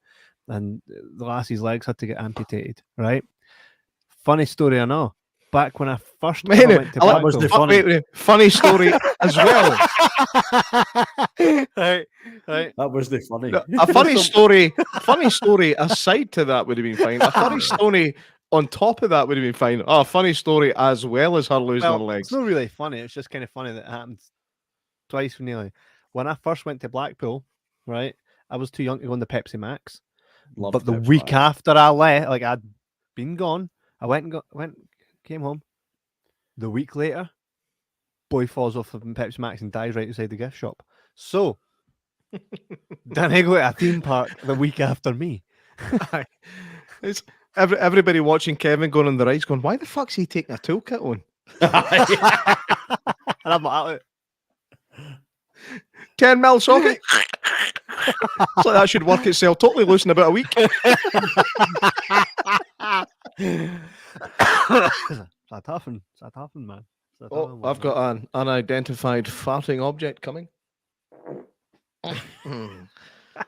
Speaker 2: and the lassie's legs had to get amputated. Right? Funny story, I know. Back when I first ever went to
Speaker 1: that was the
Speaker 2: Blackpool.
Speaker 1: funny.
Speaker 3: Funny story as well.
Speaker 2: right.
Speaker 1: That was the funny.
Speaker 3: A funny story aside to that would have been fine. A funny story on top of that would have been fine. Oh, a funny story as well as her losing her
Speaker 2: Well,
Speaker 3: legs.
Speaker 2: it's not really funny. It's just kind of funny that it happened twice nearly. When I first went to Blackpool, right, I was too young to go on the Pepsi Max.
Speaker 1: Loved
Speaker 2: But the
Speaker 1: Pepsi
Speaker 2: week
Speaker 1: Max.
Speaker 2: after I left, like I'd been gone, I came home. The week later, boy falls off the Pepsi Max and dies right outside the gift shop. So, then I go to a theme park the week after me.
Speaker 3: It's everybody watching Kevin going on the rides going, why the fuck's he taking a toolkit on?
Speaker 2: And I'm like,
Speaker 3: 10 mil socket. So that should work itself totally loose in about a week.
Speaker 2: It's a tough one, man. It's a tough
Speaker 3: Oh,
Speaker 2: one,
Speaker 3: I've got an unidentified farting object coming.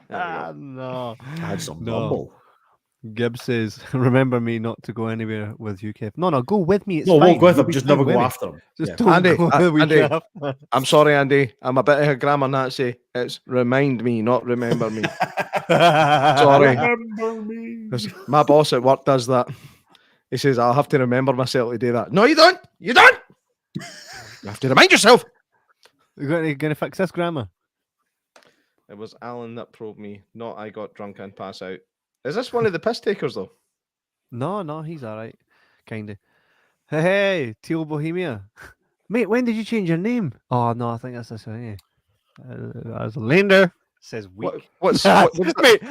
Speaker 2: No.
Speaker 1: I had some
Speaker 2: No.
Speaker 1: rumble.
Speaker 2: Gibbs says, remember me not to go anywhere with you, Kev. No, go with me. It's
Speaker 1: No,
Speaker 2: fine.
Speaker 1: we'll go with
Speaker 2: You'll
Speaker 1: him.
Speaker 2: be
Speaker 1: Just
Speaker 2: fine
Speaker 1: never
Speaker 2: with
Speaker 1: go
Speaker 2: me.
Speaker 1: after him.
Speaker 2: Just
Speaker 1: Yeah.
Speaker 2: don't
Speaker 3: Andy,
Speaker 2: go the week
Speaker 3: Andy.
Speaker 2: after.
Speaker 3: I'm sorry, Andy. I'm a bit of a grammar Nazi. It's remind me, not remember me. Sorry.
Speaker 1: Remember me.
Speaker 3: 'Cause my boss at work does that. He says, I'll have to remember myself to do that. No, you don't. You don't. You have to remind yourself.
Speaker 2: You're going to fix this grammar?
Speaker 3: It was Alan that probed me, not I got drunk and pass out. Is this one of the piss takers, though?
Speaker 2: No, he's all right. Kind of. Hey, Teal Bohemia. Mate, when did you change your name? Oh, no, I think that's this one. As a Lander says weak.
Speaker 3: What's that?
Speaker 2: Mate,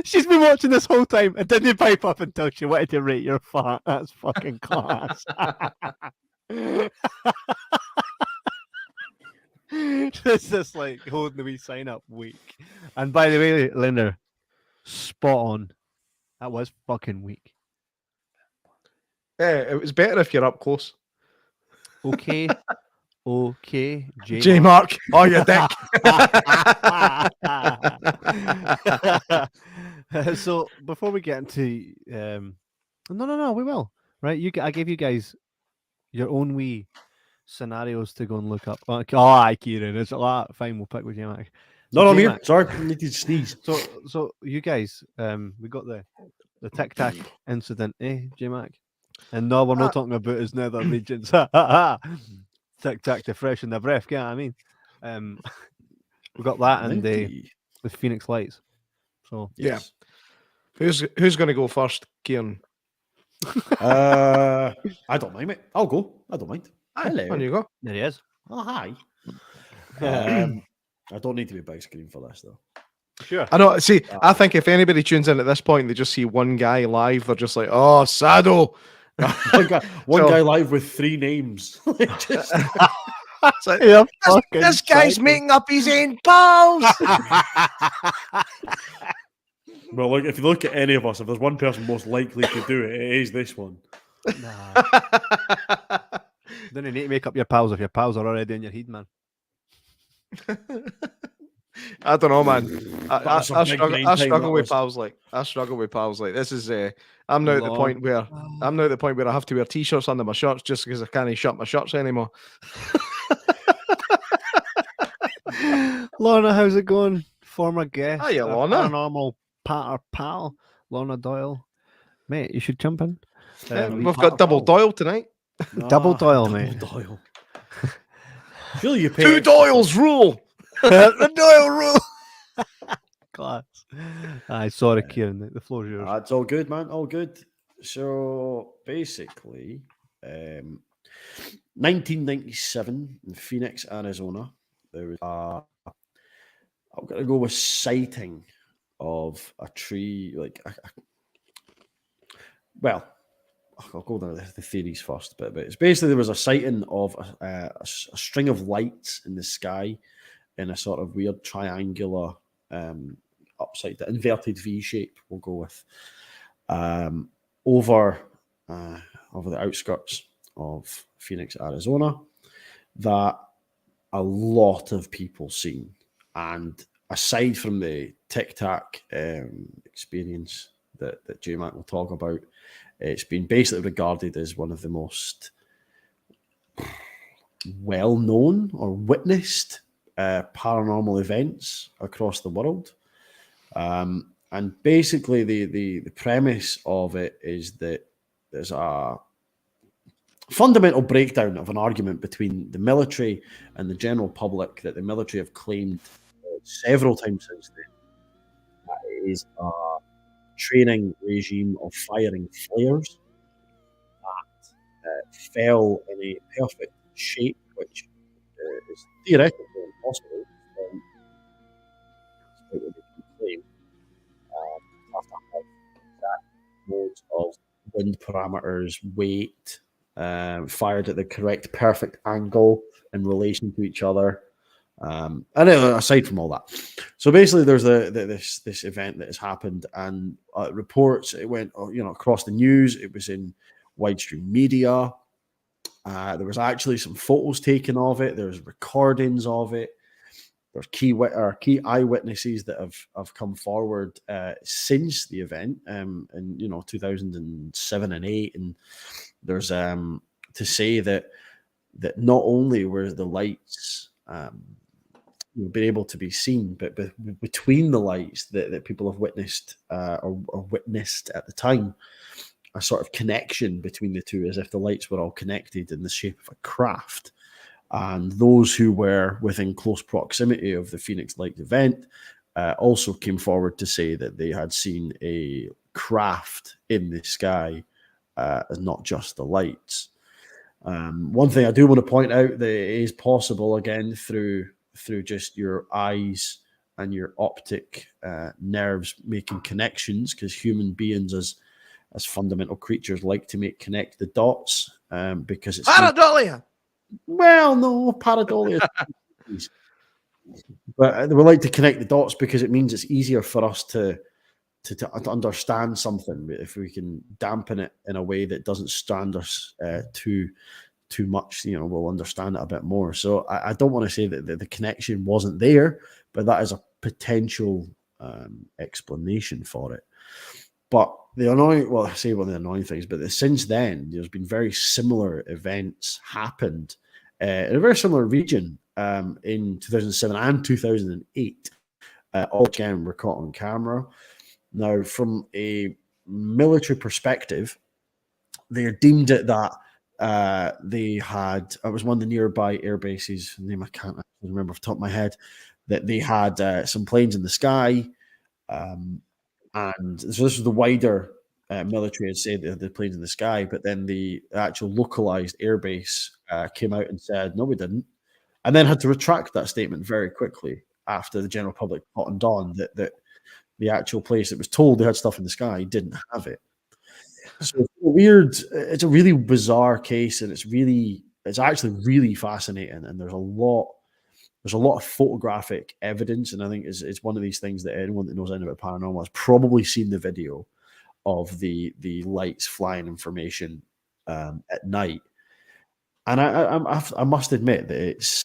Speaker 2: she's been watching this whole time and didn't pipe up until she wanted to rate your fart. That's fucking class. This is like holding the wee sign up weak. And by the way, Linder, spot on. That was fucking weak.
Speaker 3: Yeah, it was better if you're up close.
Speaker 2: Okay.
Speaker 3: J Mark. Oh, you dick.
Speaker 2: So before we get into no, we will. Right? I gave you guys your own wee scenarios to go and look up. Oh, aye, Kieran, it's a lot. Fine, we'll pick with you, Mac.
Speaker 1: No, I'm here.
Speaker 2: J-Mac.
Speaker 1: Sorry, I need to sneeze.
Speaker 2: So you guys, we got the Tic-Tac incident, J-Mac? And no, we're not talking about his nether regions. Tic-Tac to freshen the breath, you know what I mean? We got that and the Phoenix Lights. So
Speaker 1: Yes.
Speaker 3: Who's going to go first, Kieran?
Speaker 1: I don't mind, mate. I'll go. I don't mind. Hello.
Speaker 3: On you go.
Speaker 2: there he is.
Speaker 1: Oh, hi. I don't need to be big screen for this, though.
Speaker 2: Sure.
Speaker 3: I know. See, I think if anybody tunes in at this point, they just see one guy live. They're just like, "Oh, Sado."
Speaker 1: One guy live with 3 names. Just-
Speaker 3: It's like,
Speaker 2: Yeah,
Speaker 3: this guy's making up his own pals.
Speaker 1: well, look, if you look at any of us, if there's one person most likely to do it, it is this one.
Speaker 2: Nah. Then you need to make up your pals if your pals are already in your head, man.
Speaker 3: I don't know, man. I
Speaker 1: That's a big
Speaker 3: struggle.
Speaker 1: brain
Speaker 3: I
Speaker 1: time,
Speaker 3: struggle
Speaker 1: that
Speaker 3: with
Speaker 1: was.
Speaker 3: pals. I struggle with pals. This is. I'm now at the point where I have to wear t-shirts under my shirts just because I can't shut my shirts anymore.
Speaker 2: Lorna, how's it going? Former guest.
Speaker 3: Hiya,
Speaker 2: our
Speaker 3: Lorna.
Speaker 2: Paranormal pal, Lorna Doyle. Mate, you should jump in.
Speaker 3: We've got double Doyle tonight.
Speaker 2: Double Doyle, mate.
Speaker 1: Double Doyle. Feel you pay
Speaker 3: 2
Speaker 1: extra.
Speaker 3: Doyles rule.
Speaker 2: The Doyle rule. Class. Aye, sorry, Kieran. The floor's yours.
Speaker 1: It's all good, man. All good. So basically, 1997 in Phoenix, Arizona, there was I'm going to go with sighting of a tree. Well, I'll go down the theories first, but it's basically there was a sighting of a string of lights in the sky in a sort of weird triangular upside down, inverted V shape. We'll go with over the outskirts of Phoenix, Arizona. That
Speaker 5: a lot of people seen. And aside from the Tic Tac experience that J-Mac will talk about, it's been basically regarded as one of the most well-known or witnessed paranormal events across the world. And basically the premise of it is that there's a fundamental breakdown of an argument between the military and the general public that the military have claimed several times since then. That it is a training regime of firing flares that fell in a perfect shape, which is theoretically impossible. Despite what they can claim, you have to have exact modes of wind parameters, weight, fired at the correct perfect angle in relation to each other. And aside from all that, so basically there's this event that has happened, and reports, it went across the news, it was in widestream media. There was actually some photos taken of it, there's recordings of it, there's key eyewitnesses that have come forward since the event in 2007 and 8, and there's to say that not only were the lights been able to be seen, but between the lights that people have witnessed or witnessed at the time, a sort of connection between the two, as if the lights were all connected in the shape of a craft. And those who were within close proximity of the Phoenix Lights event also came forward to say that they had seen a craft in the sky, and not just the lights. One thing I do want to point out that it is possible, again, through just your eyes and your optic nerves making connections, because human beings as fundamental creatures like to connect the dots, because it's
Speaker 3: Pareidolia.
Speaker 5: Well, no, pareidolia. But we like to connect the dots because it means it's easier for us to understand something if we can dampen it in a way that doesn't strand us too much. We'll understand it a bit more. So I don't want to say that the connection wasn't there, but that is a potential explanation for it. But the annoying, well, I say one of the annoying things, but since then, there's been very similar events happened in a very similar region in 2007 and 2008. All again were caught on camera. Now, from a military perspective, they deemed it that they had, it was one of the nearby air bases, name I can't remember off the top of my head, that they had some planes in the sky. And so this was the wider military had said they had the planes in the sky, but then the actual localized airbase came out and said, no, we didn't. And then had to retract that statement very quickly after the general public cottoned on that the actual place that was told they had stuff in the sky didn't have it. So it's weird. It's a really bizarre case, and it's actually really fascinating. And there's a lot of photographic evidence, and I think it's one of these things that anyone that knows anything about paranormal has probably seen the video of the lights flying information at night. And I must admit that it's,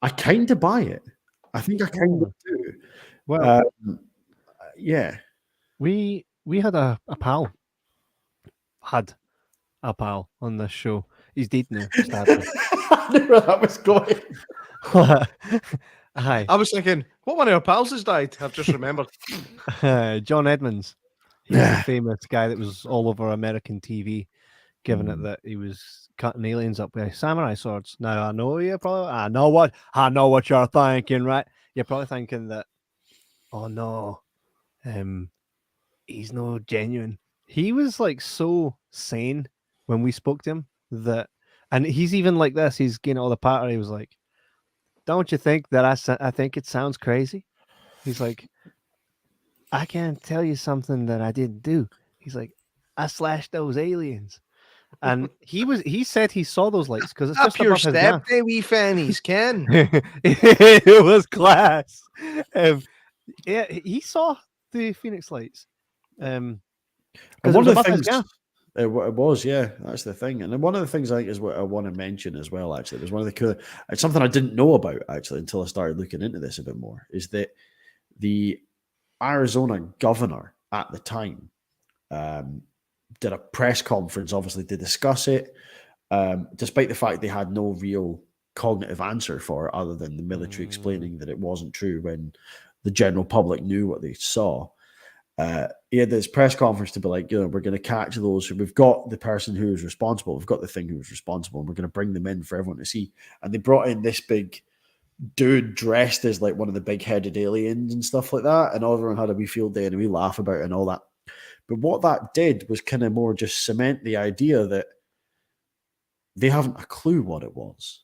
Speaker 5: I kind of buy it. I think I kind of do.
Speaker 2: Well,
Speaker 5: yeah.
Speaker 2: We had a pal on this show. He's dead now, sadly.
Speaker 5: I knew where that was going.
Speaker 2: Hi.
Speaker 3: I was thinking, what one of our pals has died? I've just remembered.
Speaker 2: John Edmonds. He's the famous guy that was all over American TV, giving it that he was cutting aliens up with samurai swords. Now I know what you're thinking, right? You're probably thinking that, oh no, he's no genuine. He was like so sane when we spoke to him that, and he's even like this. He's getting all the patter. He was like, "Don't you think that I think it sounds crazy?" He's like, "I can't tell you something that I didn't do." He's like, "I slashed those aliens," and he said he saw those lights because it's just
Speaker 3: Up your
Speaker 2: above his
Speaker 3: step,
Speaker 2: gaff.
Speaker 3: they wee fannies, Ken.
Speaker 2: It was class. Yeah, he saw the Phoenix lights.
Speaker 5: And
Speaker 2: Because
Speaker 5: one
Speaker 2: it was
Speaker 5: of the
Speaker 2: above his
Speaker 5: things,
Speaker 2: gaff.
Speaker 1: It was, yeah. That's the thing. And then one of the things I think is what I want to mention as well, actually, was one of the cool, it's something I didn't know about, actually, until I started looking into this a bit more, is that the Arizona governor at the time did a press conference, obviously, to discuss it, despite the fact they had no real cognitive answer for it other than the military explaining that it wasn't true when the general public knew what they saw. He had this press conference to be like, we're going to catch those. We've got the person who was responsible. We've got the thing who was responsible, and we're going to bring them in for everyone to see. And they brought in this big dude dressed as like one of the big-headed aliens and stuff like that. And everyone had a wee field day and a wee laugh about it and all that. But what that did was kind of more just cement the idea that they haven't a clue what it was.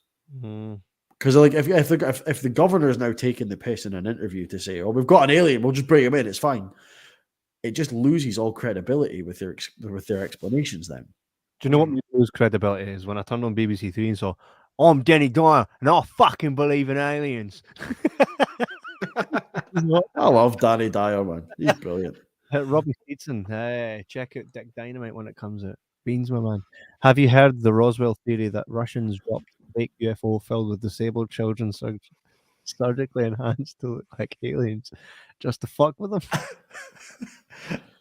Speaker 1: Because like if the governor is now taking the piss in an interview to say, "Oh, we've got an alien, we'll just bring him in, it's fine," it just loses all credibility with their explanations. Then,
Speaker 2: do you know what me lose credibility is? When I turned on BBC Three and saw, "Oh, I'm Denny Dyer, and I fucking believe in aliens."
Speaker 1: I love Danny Dyer, man. He's brilliant.
Speaker 2: Robbie Steedson, check out Dick Dynamite when it comes out. Beans, my man. Have you heard the Roswell theory that Russians dropped a fake UFO filled with disabled children surgically enhanced to look like aliens just to fuck with them?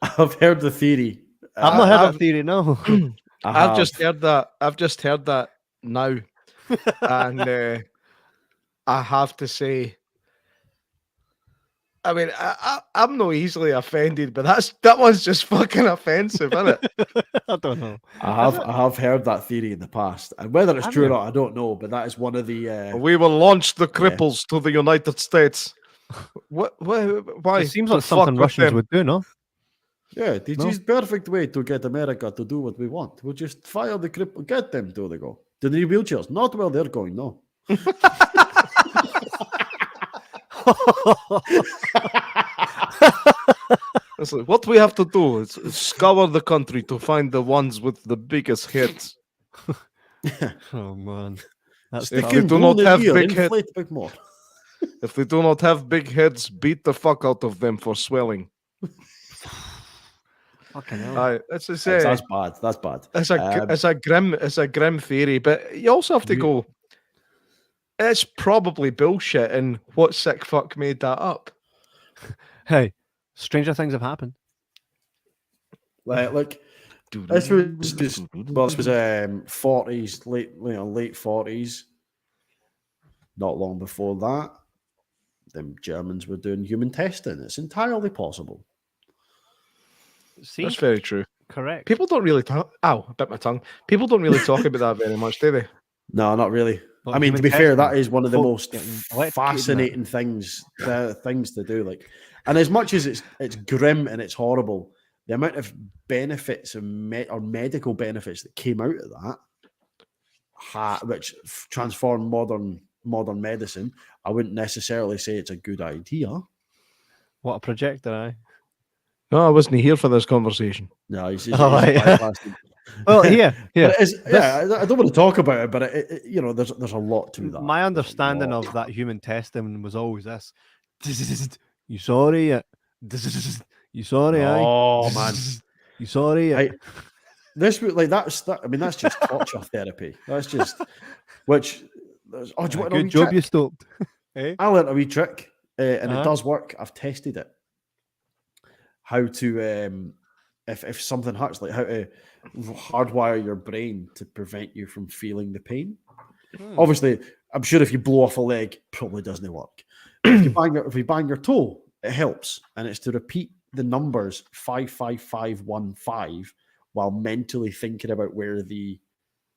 Speaker 1: I've heard the theory.
Speaker 2: I've not heard that theory, no.
Speaker 3: I've just heard that now. And I have to say, I mean, I'm not easily offended, but that one's just fucking offensive, isn't it?
Speaker 2: I don't know.
Speaker 1: I have heard that theory in the past, and whether it's true or not, I don't know. But that is one of the.
Speaker 3: We will launch the cripples to the United States. What? Why?
Speaker 2: It seems like something Russians would do, no?
Speaker 1: Yeah, this is perfect way to get America to do what we want. We'll just fire the cripple, get them to go. To the wheelchairs, not where they're going, no.
Speaker 3: It's like, what we have to do is scour the country to find the ones with the biggest heads.
Speaker 2: Oh man, that's
Speaker 3: if they do not have big heads, if they do not have big heads, beat the fuck out of them for swelling.
Speaker 2: Fucking hell.
Speaker 3: That's
Speaker 1: bad. That's bad.
Speaker 3: It's a grim theory, but you also have to go. It's probably bullshit, and what sick fuck made that up?
Speaker 2: Hey, stranger things have happened.
Speaker 1: Like this was 40s, late 40s. Not long before that, the Germans were doing human testing. It's entirely possible.
Speaker 2: See?
Speaker 3: That's very true.
Speaker 2: Correct.
Speaker 3: People don't really talk. Ow, I bit my tongue. People don't really talk about that very much, do they?
Speaker 1: No, not really.
Speaker 2: Well,
Speaker 1: I mean, to be fair, that is one of the most fascinating things to do. Like, and as much as it's grim and it's horrible, the amount of benefits and or medical benefits that came out of that, which transformed modern medicine, I wouldn't necessarily say it's a good idea.
Speaker 2: What a projector, eh?
Speaker 3: No, I wasn't here for this conversation.
Speaker 1: No, he's
Speaker 2: well, yeah.
Speaker 1: I don't want to talk about it, but there's a lot to that.
Speaker 2: My understanding of that human testing was always this: "You sorry yet? You sorry?
Speaker 1: Oh man,
Speaker 2: you sorry yet?"
Speaker 1: That's just torture therapy. That's just which. Oh, do you want
Speaker 2: good job trick? You stopped.
Speaker 1: I learned a wee trick, and it does work. I've tested it. How to if something hurts, like how to hardwire your brain to prevent you from feeling the pain. Obviously, I'm sure if you blow off a leg, probably doesn't work. If you bang your toe, it helps, and it's to repeat the numbers 55515 while mentally thinking about where the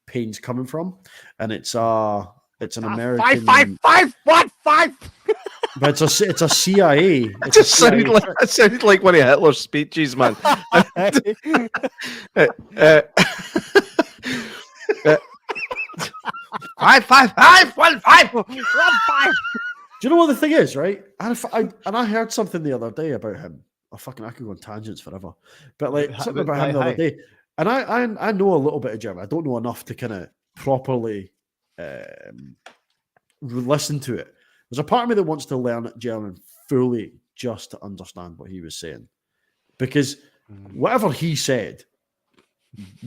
Speaker 1: pain's coming from, and it's an American
Speaker 3: 55515.
Speaker 1: But it's a CIA.
Speaker 3: It sounded like one of Hitler's speeches, man. 55515.
Speaker 1: Do you know what the thing is, right? And I heard something the other day about him. I could go on tangents forever, but like something about him the other day. And I know a little bit of German. I don't know enough to kind of properly listen to it. There's a part of me that wants to learn German fully just to understand what he was saying, because whatever he said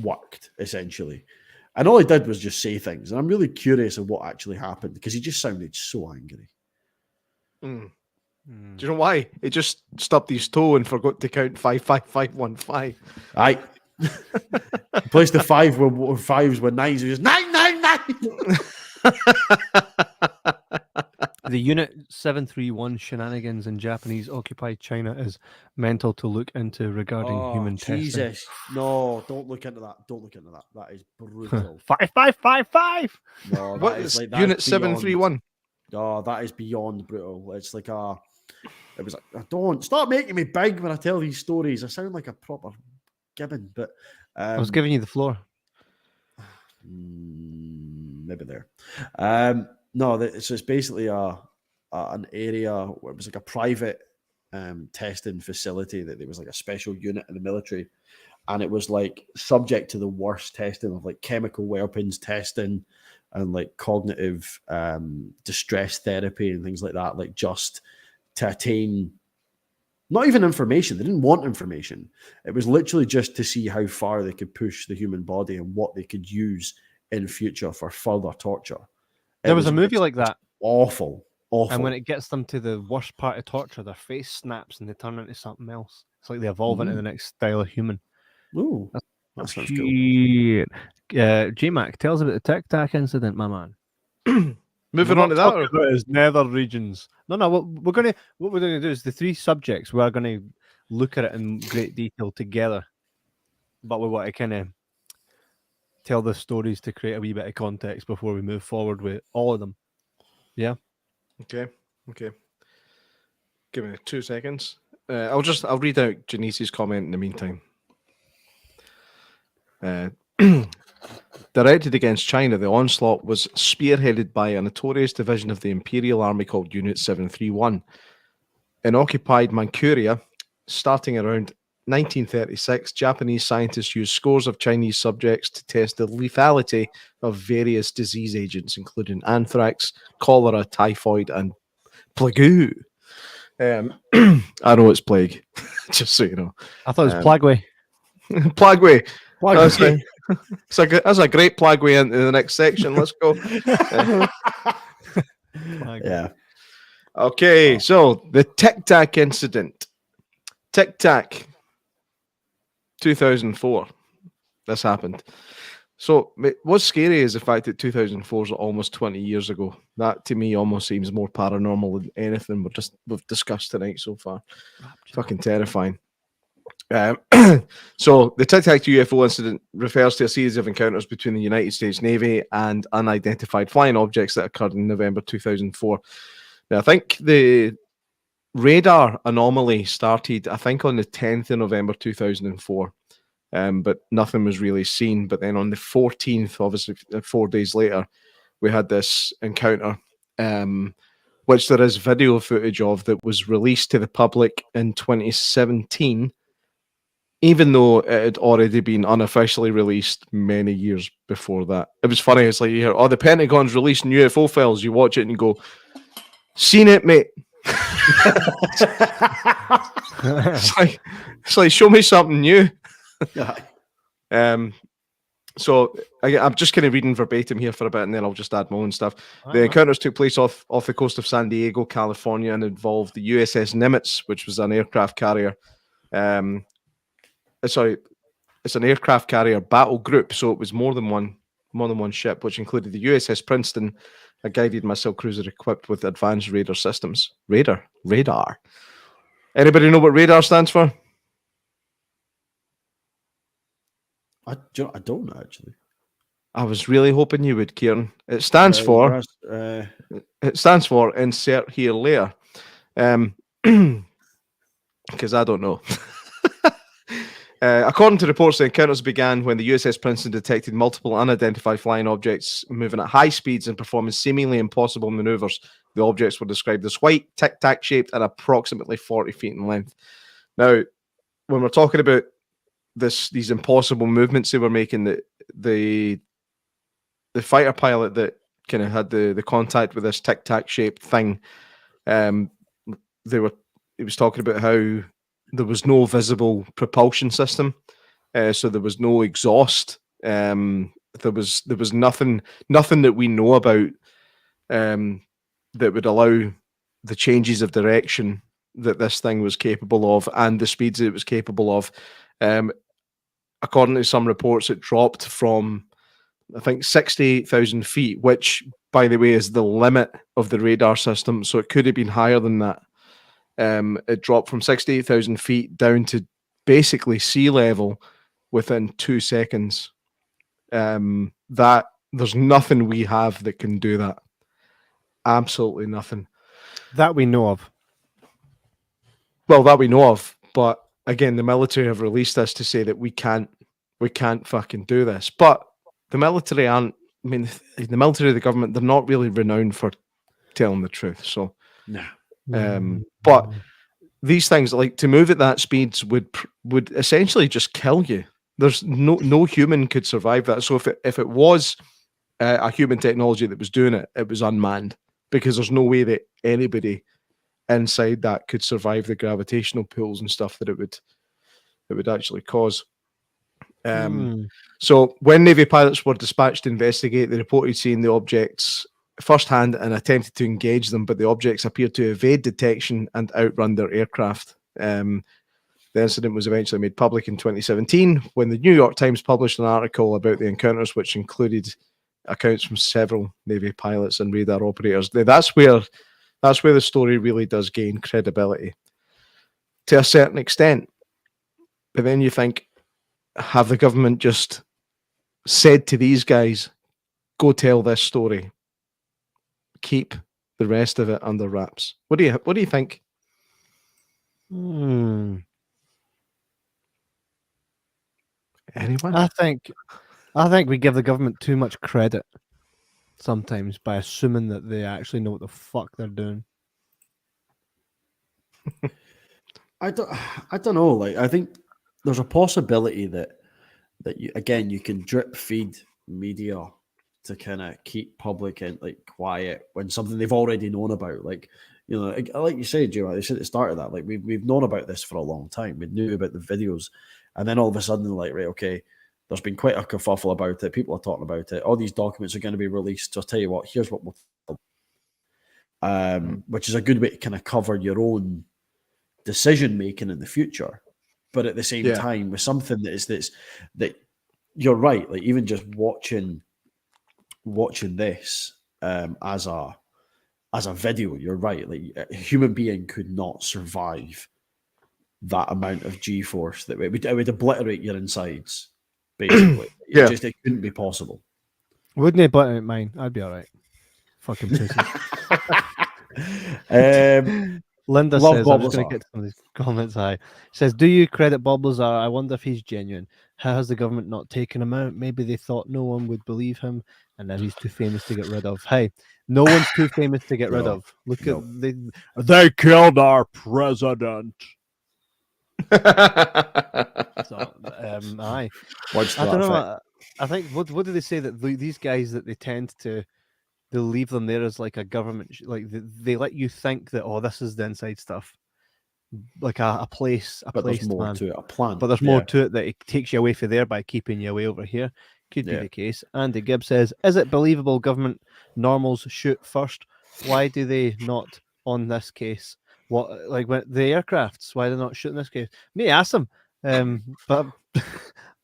Speaker 1: worked, essentially. And all he did was just say things. And I'm really curious of what actually happened because he just sounded so angry.
Speaker 3: Do you know why? He just stubbed his toe and forgot to count 55515.
Speaker 1: Aye. Replace the fives with nines. He was just 999.
Speaker 2: The Unit 731 shenanigans in Japanese occupied China is mental to look into regarding human
Speaker 1: Jesus.
Speaker 2: testing.
Speaker 1: No, don't look into that. Don't look into that. That is brutal.
Speaker 2: 5555.
Speaker 1: No,
Speaker 3: What
Speaker 1: that
Speaker 3: is
Speaker 1: that's
Speaker 3: Unit
Speaker 1: beyond-
Speaker 3: 731?
Speaker 1: Oh, that is beyond brutal. It's like it was like, I don't stop making me big when I tell these stories. I sound like a proper gibbon, but
Speaker 2: I was giving you the floor.
Speaker 1: maybe there. No, so it's basically an area where it was like a private testing facility that there was like a special unit in the military, and it was like subject to the worst testing of like chemical weapons testing and like cognitive distress therapy and things like that, like just to attain not even information. They didn't want information. It was literally just to see how far they could push the human body and what they could use in future for further torture.
Speaker 2: There was a movie like that.
Speaker 1: Awful.
Speaker 2: And when it gets them to the worst part of torture, their face snaps and they turn into something else. It's like they evolve into the next style of human.
Speaker 1: Ooh, that sounds cool.
Speaker 2: J-Mac, tell us about the Tic Tac incident, my man.
Speaker 3: Moving on to that.
Speaker 2: About his nether regions. No. What we're going to do is the three subjects. We are going to look at it in great detail together, but we want to kind of tell the stories to create a wee bit of context before we move forward with all of them. Yeah.
Speaker 3: Okay. Give me 2 seconds. I'll read out Janice's comment in the meantime. Directed against China, the onslaught was spearheaded by a notorious division of the Imperial Army called Unit 731. In occupied Manchuria, starting around 1936, Japanese scientists used scores of Chinese subjects to test the lethality of various disease agents, including anthrax, cholera, typhoid, and plague. I know it's plague, just so you know.
Speaker 2: I thought it was Plagway.
Speaker 3: Plagway. That's a great plagway into the next section. Let's go.
Speaker 1: Yeah.
Speaker 3: Okay, so the Tic Tac incident. Tic Tac, 2004. This happened. So what's scary is the fact that 2004 is almost 20 years ago. That to me almost seems more paranormal than anything we've discussed tonight so far. Fucking terrifying. So the Tic Tac UFO incident refers to a series of encounters between the United States Navy and unidentified flying objects that occurred in November 2004. Now, I think the radar anomaly started, I think, on the 10th of November 2004, but nothing was really seen. But then on the 14th, obviously 4 days later, we had this encounter, which there is video footage of that was released to the public in 2017, even though it had already been unofficially released many years before that. It was funny. It's like you hear, oh, the Pentagon's releasing UFO files. You watch it and you go, seen it, mate. It's like, show me something new. So I'm just kind of reading verbatim here for a bit, and then I'll just add my own stuff. The encounters took place off the coast of San Diego, California, and involved the USS Nimitz, which was an aircraft carrier. Sorry, it's an aircraft carrier battle group, so it was more than one ship, which included the USS Princeton, a guided missile cruiser equipped with advanced radar systems. Radar. Anybody know what radar stands for?
Speaker 1: I don't know, actually.
Speaker 3: I was really hoping you would, Kieran. It stands for insert here later. Because I don't know. According to reports, the encounters began when the USS Princeton detected multiple unidentified flying objects moving at high speeds and performing seemingly impossible maneuvers. The objects were described as white, tic-tac shaped, and approximately 40 feet in length. Now, when we're talking about these impossible movements they were making, the fighter pilot that kind of had the contact with this tic-tac shaped thing, he was talking about how there was no visible propulsion system. so there was no exhaust. There was nothing that we know about that would allow the changes of direction that this thing was capable of and the speeds it was capable of. According to some reports, it dropped from, I think, 68,000 feet, which, by the way, is the limit of the radar system. So it could have been higher than that. It dropped from 68,000 feet down to basically sea level within 2 seconds. That there's nothing we have that can do that. Absolutely nothing.
Speaker 2: That we know of.
Speaker 3: Well, that we know of, but again, the military have released this to say that we can't fucking do this. But the military aren't. I mean, the military, the government, they're not really renowned for telling the truth. So, but these things, like to move at that speeds, would essentially just kill you. There's no human could survive that. So if it was a human technology that was doing it, it was unmanned, because there's no way that anybody inside that could survive the gravitational pulls and stuff that it would actually cause. So when Navy pilots were dispatched to investigate, they reported seeing the objects firsthand and attempted to engage them, but the objects appeared to evade detection and outrun their aircraft. The incident was eventually made public in 2017 when the New York Times published an article about the encounters, which included accounts from several Navy pilots and radar operators. That's where the story really does gain credibility to a certain extent. But then you think, have the government just said to these guys, go tell this story, keep the rest of it under wraps? What do you think? Anyone?
Speaker 2: I think we give the government too much credit sometimes by assuming that they actually know what the fuck they're doing.
Speaker 5: I don't know. Like, I think there's a possibility that you can drip feed media to kind of keep public and like quiet when something they've already known about. Like, you know, like you said, Joe, they said at the start of that, like we've known about this for a long time. We knew about the videos, and then all of a sudden, like, right, okay, there's been quite a kerfuffle about it. People are talking about it. All these documents are going to be released. So I'll tell you what, here's what we'll which is a good way to kind of cover your own decision making in the future. But at the same time, with something that you're right, like even just watching this as a video, you're right. Like a human being could not survive that amount of G-force. That it would obliterate your insides, basically. It couldn't be possible.
Speaker 2: Wouldn't it? But mine, I'd be all right. Fucking pussy. Linda says, I'm just going to get some of these comments. Says, do you credit Bob Lazar? I wonder if he's genuine. How has the government not taken him out? Maybe they thought no one would believe him, and now he's too famous to get rid of. Hey, no one's too famous to get rid of. Look at they killed our president. So, I don't know. I think what do they say that these guys that they tend to they'll leave them there as like a government, like they let you think that this is the inside stuff, like a place,
Speaker 5: but there's more to it, a plan.
Speaker 2: But there's more to it that it takes you away from there by keeping you away over here. Could be the case. Andy Gibb says, "Is it believable government normals shoot first? Why do they not on this case? What like when the aircrafts? Why are they not shooting this case? May ask them, but."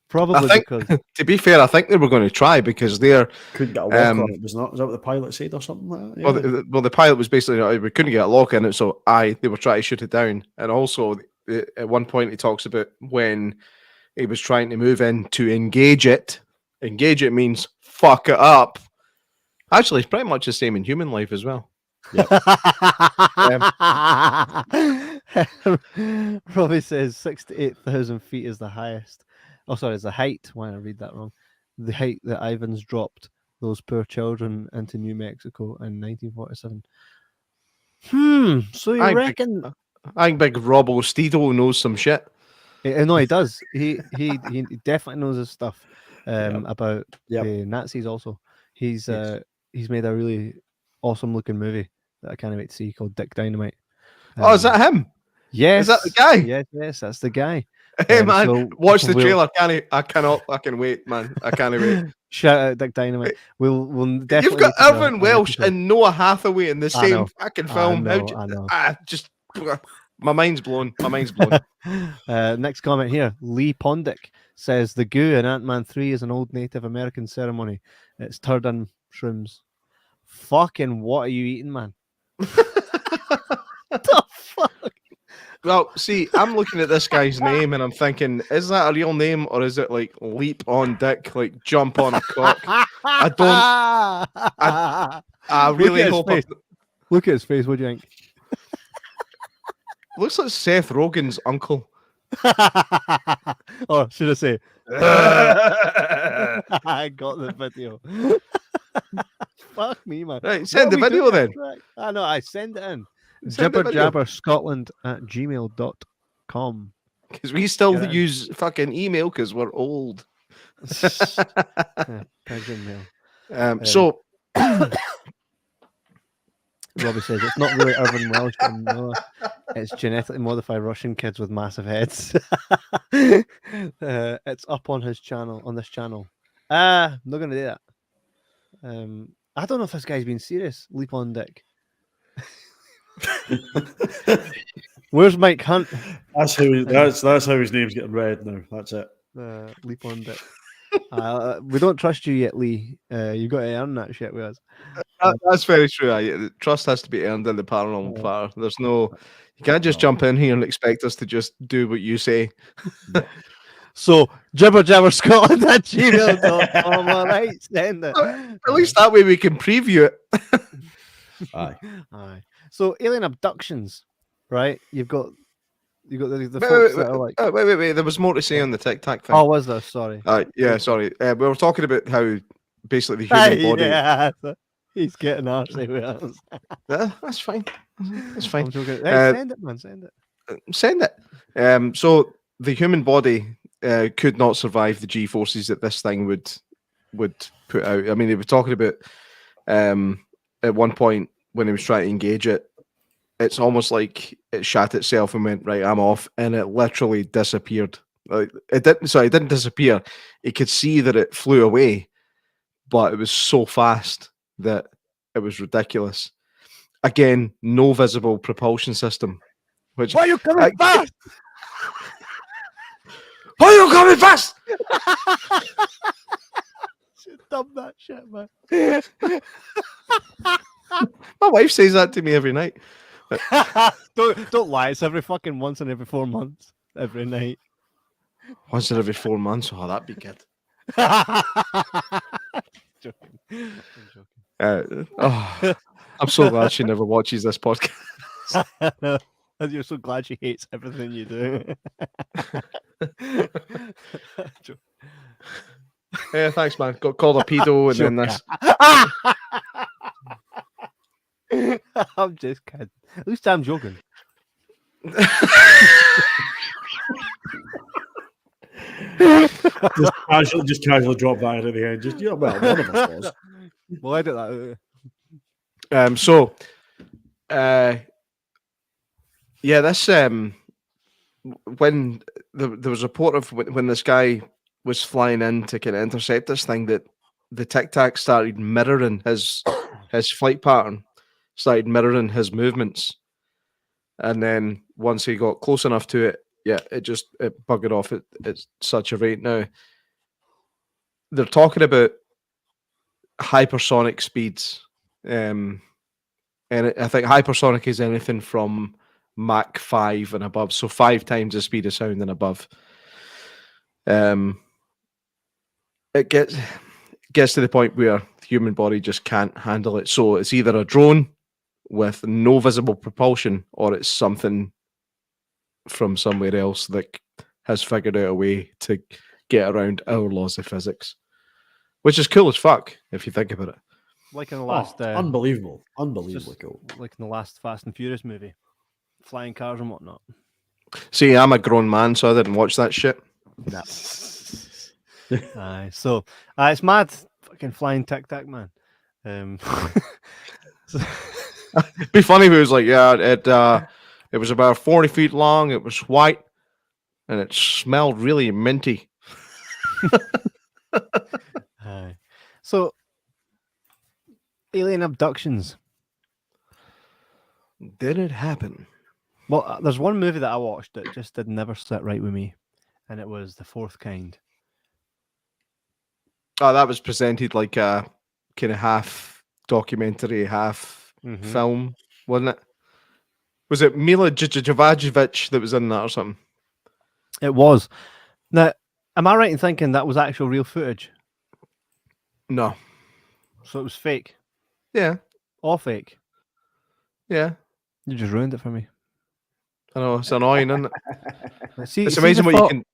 Speaker 2: Probably because,
Speaker 3: to be fair, I think they were going to try because they're
Speaker 5: couldn't get a lock on it. Was that what the pilot said or something like that? Yeah.
Speaker 3: Well, the pilot was basically we couldn't get a lock in it, so they were trying to shoot it down. And also, at one point, he talks about when he was trying to move in to engage it. Engage it means fuck it up. Actually, it's pretty much the same in human life as well. Yep.
Speaker 2: Robbie says 68,000 feet is the highest. Oh, sorry, it's the height. Why did I read that wrong? The height that Ivans dropped those poor children into New Mexico in 1947. So you reckon?
Speaker 3: I think Big Robbo Steedo knows some shit.
Speaker 2: No, he does. He definitely knows his stuff about the Nazis. Also, he's made a really awesome looking movie that I can't wait to see called Dick Dynamite.
Speaker 3: Is that him?
Speaker 2: Yes.
Speaker 3: Is that the guy?
Speaker 2: Yes, that's the guy.
Speaker 3: Hey man,
Speaker 2: so
Speaker 3: watch the
Speaker 2: we'll-
Speaker 3: trailer. I cannot fucking wait, man. I can't wait.
Speaker 2: Shout out Dick Dynamite. We'll definitely.
Speaker 3: You've got
Speaker 2: need to do
Speaker 3: Irvin
Speaker 2: an
Speaker 3: Welsh
Speaker 2: episode.
Speaker 3: and Noah Hathaway in the
Speaker 2: I know.
Speaker 3: same fucking film.
Speaker 2: I know.
Speaker 3: Just my mind's blown. My mind's blown.
Speaker 2: Next comment here. Lee Pondick says the goo in Ant-Man 3 is an old Native American ceremony. It's turd and shrooms. Fucking what are you eating, man? The fuck?
Speaker 3: Well, see, I'm looking at this guy's name and I'm thinking, is that a real name or is it like leap on dick, like jump on a cock? I really hope.
Speaker 2: Look at his face. What do you think?
Speaker 3: Looks like Seth Rogen's uncle.
Speaker 2: Oh, should I say? I got the video. Fuck me, man.
Speaker 3: Right, send
Speaker 2: What
Speaker 3: the
Speaker 2: are we
Speaker 3: video
Speaker 2: doing
Speaker 3: then.
Speaker 2: after that? I know, I send it in.
Speaker 3: Send the
Speaker 2: Jibber
Speaker 3: video.
Speaker 2: Jabber Scotland at gmail.com.
Speaker 3: Because we still
Speaker 2: Get it.
Speaker 3: use fucking email because we're old.
Speaker 2: Pigeon mail.
Speaker 3: So
Speaker 2: Robbie says it's not really Irvin Welsh, and no, it's genetically modified Russian kids with massive heads. It's up on his channel, on this channel. I'm not gonna do that. I don't know if this guy's being serious. Leap on dick. Where's Mike Hunt?
Speaker 1: That's how his name's getting read now. That's it.
Speaker 2: Leap on dick. We don't trust you yet, Lee. You got to earn that shit with us.
Speaker 3: that's very true. Trust has to be earned in the paranormal platter. There's no, you can't just jump in here and expect us to just do what you say.
Speaker 2: So Jibber Jabber Scotland at gmail.com. All right, send it.
Speaker 3: At least that way we can preview it.
Speaker 1: Aye.
Speaker 2: Aye. So alien abductions, right? You've got the
Speaker 3: Wait,
Speaker 2: folks that are like.
Speaker 3: wait. There was more to say on the Tic Tac thing.
Speaker 2: Oh, was there? Sorry.
Speaker 3: Yeah, sorry. We were talking about how basically the human body.
Speaker 2: Yeah, he's getting arsey with us.
Speaker 3: That's fine. That's fine.
Speaker 2: I'm joking. Hey, send it, man. Send it.
Speaker 3: Send it. So the human body could not survive the G forces that this thing would put out. I mean, they were talking about at one point when he was trying to engage it, it's almost like it shat itself and went, right, I'm off, and it literally disappeared. Like, it didn't disappear. It could see that it flew away, but it was so fast that it was ridiculous. Again, no visible propulsion system. Which,
Speaker 2: Why are you coming fast?
Speaker 3: why are you coming fast?
Speaker 2: Dump that shit, man.
Speaker 3: My wife says that to me every night.
Speaker 2: don't lie. It's every fucking once in every 4 months. Every night.
Speaker 3: Once in every 4 months. Oh, that'd be good.
Speaker 2: Joking. I'm joking.
Speaker 3: I'm so glad she never watches this podcast.
Speaker 2: No, you're so glad she hates everything you do.
Speaker 3: Yeah, thanks, man. Got called a pedo and then this.
Speaker 2: I'm just kidding. At least I'm joking.
Speaker 1: just casually drop that in at the end. Just well, one of us was.
Speaker 2: Well, I did that.
Speaker 3: Yeah, this when there was a report of when this guy was flying in to kind of intercept this thing, that the Tic Tac started mirroring his flight pattern, started mirroring his movements, and then once he got close enough to it, yeah, it buggered off at such a rate. Now they're talking about hypersonic speeds, and I think hypersonic is anything from Mach 5 and above, so 5 times the speed of sound and above. It gets to the point where the human body just can't handle it. So it's either a drone with no visible propulsion, or it's something from somewhere else that has figured out a way to get around our laws of physics, which is cool as fuck if you think about it.
Speaker 2: Like in the last,
Speaker 1: unbelievable
Speaker 2: just
Speaker 1: cool.
Speaker 2: like in the last Fast and Furious movie, flying cars and whatnot.
Speaker 3: See, I'm a grown man, so I didn't watch that shit.
Speaker 2: Aye, so it's mad, fucking flying Tic Tac, man.
Speaker 3: It'd be funny if it was like, yeah, it was about 40 feet long. It was white. and it smelled really minty.
Speaker 2: Aye. So, alien abductions.
Speaker 3: Did it happen?
Speaker 2: Well, there's one movie that I watched that just did never sit right with me, and it was The Fourth Kind.
Speaker 3: Oh, that was presented like a kind of half documentary, half film, wasn't it? Was it Mila Jovovich that was in that or something?
Speaker 2: It was. Now, am I right in thinking that was actual real footage?
Speaker 3: No.
Speaker 2: So it was fake?
Speaker 3: Yeah.
Speaker 2: All fake?
Speaker 3: Yeah.
Speaker 2: You just ruined it for me.
Speaker 3: I know, it's annoying, isn't it? It's
Speaker 2: See
Speaker 3: amazing
Speaker 2: the
Speaker 3: what
Speaker 2: thought-
Speaker 3: you can.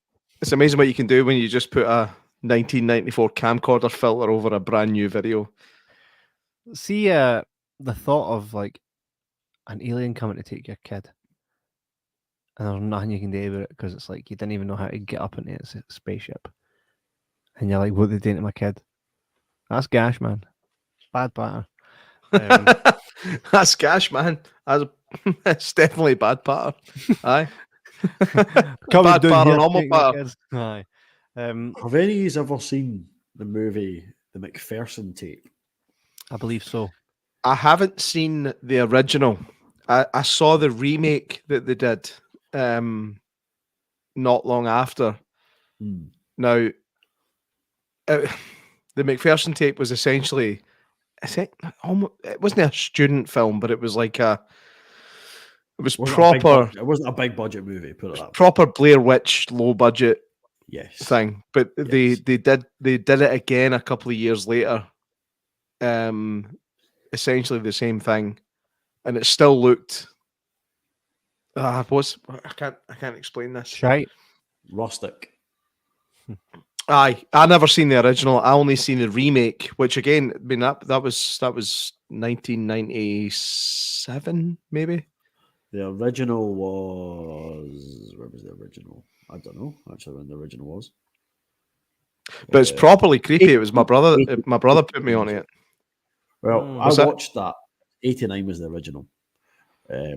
Speaker 3: It's amazing what you can do when you just put a 1994 camcorder filter over a brand new video.
Speaker 2: See, the thought of like an alien coming to take your kid, and there's nothing you can do about it because it's like you didn't even know how to get up into its spaceship, and you're like, "What are they doing to my kid?" That's gash, man. Bad batter.
Speaker 3: That's gash, man. It's definitely bad pattern. Aye. Bad paranormal pattern.
Speaker 2: Aye.
Speaker 1: Have any of you ever seen the movie The McPherson Tape?
Speaker 2: I believe so.
Speaker 3: I haven't seen the original. I saw the remake that they did not long after. Now, the McPherson Tape was essentially, it wasn't a student film, but it was like it was proper.
Speaker 1: It wasn't a big budget movie. Put it that way.
Speaker 3: Proper Blair Witch, low budget
Speaker 1: Yes.
Speaker 3: thing. But
Speaker 1: Yes.
Speaker 3: they did it again a couple of years later. Essentially the same thing, and it still looked. I can't explain this.
Speaker 2: Shite.
Speaker 1: Rustic.
Speaker 3: Aye, I never seen the original. I only seen the remake, which again, I mean that was 1997, maybe.
Speaker 1: The original was, where was the original? I don't know actually when the original was.
Speaker 3: But it's properly creepy. It was my brother. My brother put me on it.
Speaker 1: Well, I watched that. 89 was the original. I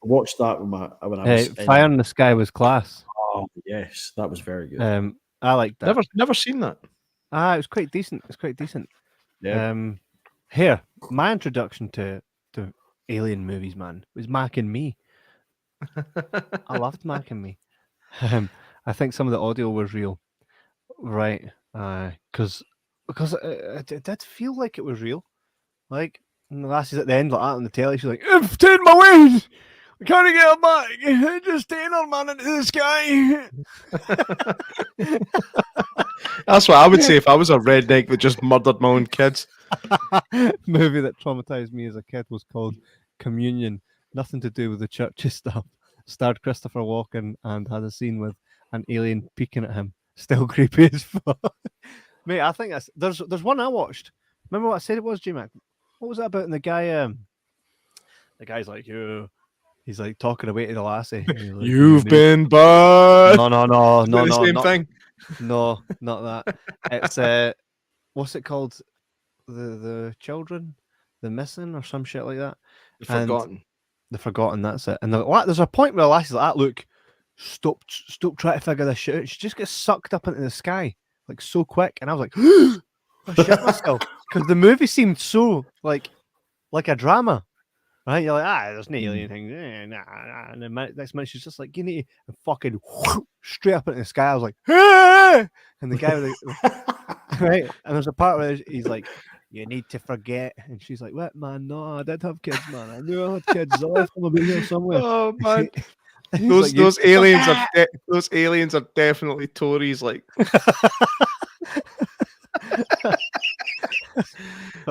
Speaker 1: watched that when I was
Speaker 2: Fire in the Sky was class.
Speaker 1: Oh yes, that was very good.
Speaker 2: I liked that.
Speaker 3: Never seen that.
Speaker 2: It was quite decent. It's quite decent.
Speaker 1: Yeah.
Speaker 2: Here, my introduction to alien movies, man, was Mac and Me. I loved Mac and Me. I think some of the audio was real, right? Because it did feel like it was real. Like and the lassie's at the end like that on the telly. She's like, "I've taken my wings. I can't get it back. Just staying on, man, into the sky."
Speaker 3: That's what I would say if I was a redneck that just murdered my own kids.
Speaker 2: Movie that traumatized me as a kid was called Communion. Nothing to do with the churchy stuff. Starred Christopher Walken and had a scene with an alien peeking at him. Still creepy as fuck. Mate, I think there's one I watched. Remember what I said it was, G-Mac? What was that about? And the guy's like, he's like talking away to the lassie. Like,
Speaker 3: You've been bad.
Speaker 2: No,
Speaker 3: the same thing.
Speaker 2: No, not that. It's what's it called? The children, the missing or some shit like that.
Speaker 3: Forgotten.
Speaker 2: The Forgotten. That's it. And there's a point where the lassie's like, "Look, stop trying to figure this shit out." She just gets sucked up into the sky like so quick, and I was like, I shit myself because the movie seemed so like a drama. Right, you're like, there's no alien thing. Nah. And then next minute she's just like, you need to fucking straight up into the sky. I was like, "Hey!" And the guy was like, right. And there's a part where he's like, "You need to forget." And she's like, "What, man? No, I did have kids, man. I knew I had kids. I left them over here somewhere."
Speaker 3: Oh man,
Speaker 2: Like,
Speaker 3: those aliens are definitely Tories. Like,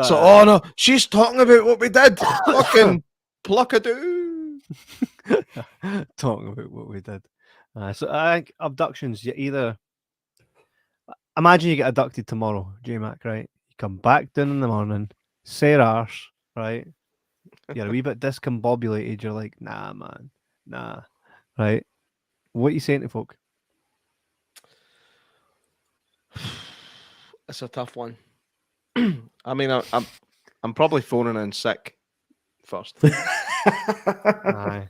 Speaker 3: so oh no, she's talking about what we did. Fucking pluckadoo.
Speaker 2: Talking about what we did. So I think abductions. You either imagine you get abducted tomorrow, J-Mac, right? You come back down in the morning, say arse, right? You're a wee bit discombobulated. You're like, nah, man, nah, right? What are you saying to folk?
Speaker 3: It's a tough one. I mean, I'm probably phoning in sick first.
Speaker 2: Aye.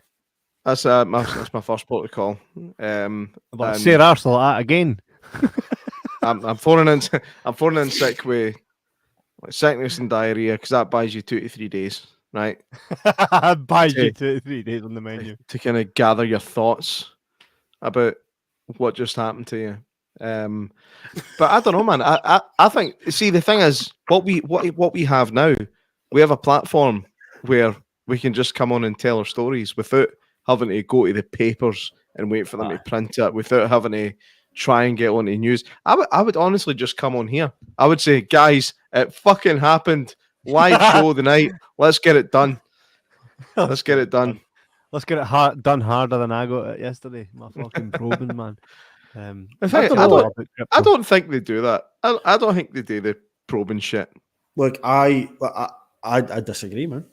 Speaker 3: That's my first protocol.
Speaker 2: But
Speaker 3: and
Speaker 2: say arsehole that again.
Speaker 3: I'm phoning in sick with like sickness and diarrhea because that buys you 2 to 3 days, right?
Speaker 2: Buys you
Speaker 3: Okay.
Speaker 2: 2 to 3 days on the menu.
Speaker 3: To kind of gather your thoughts about what just happened to you. But I don't know, man. I think, see, the thing is, what we have now, we have a platform where we can just come on and tell our stories without having to go to the papers and wait for them to print it, without having to try and get onto news. I would honestly just come on here. I would say, guys, it fucking happened. Live show tonight. Let's get it done. Let's get it done.
Speaker 2: Let's get it done harder than I got it yesterday. My fucking probing, man.
Speaker 3: In fact, I don't think they do that. I don't think they do the probing shit.
Speaker 1: Look, I disagree, man.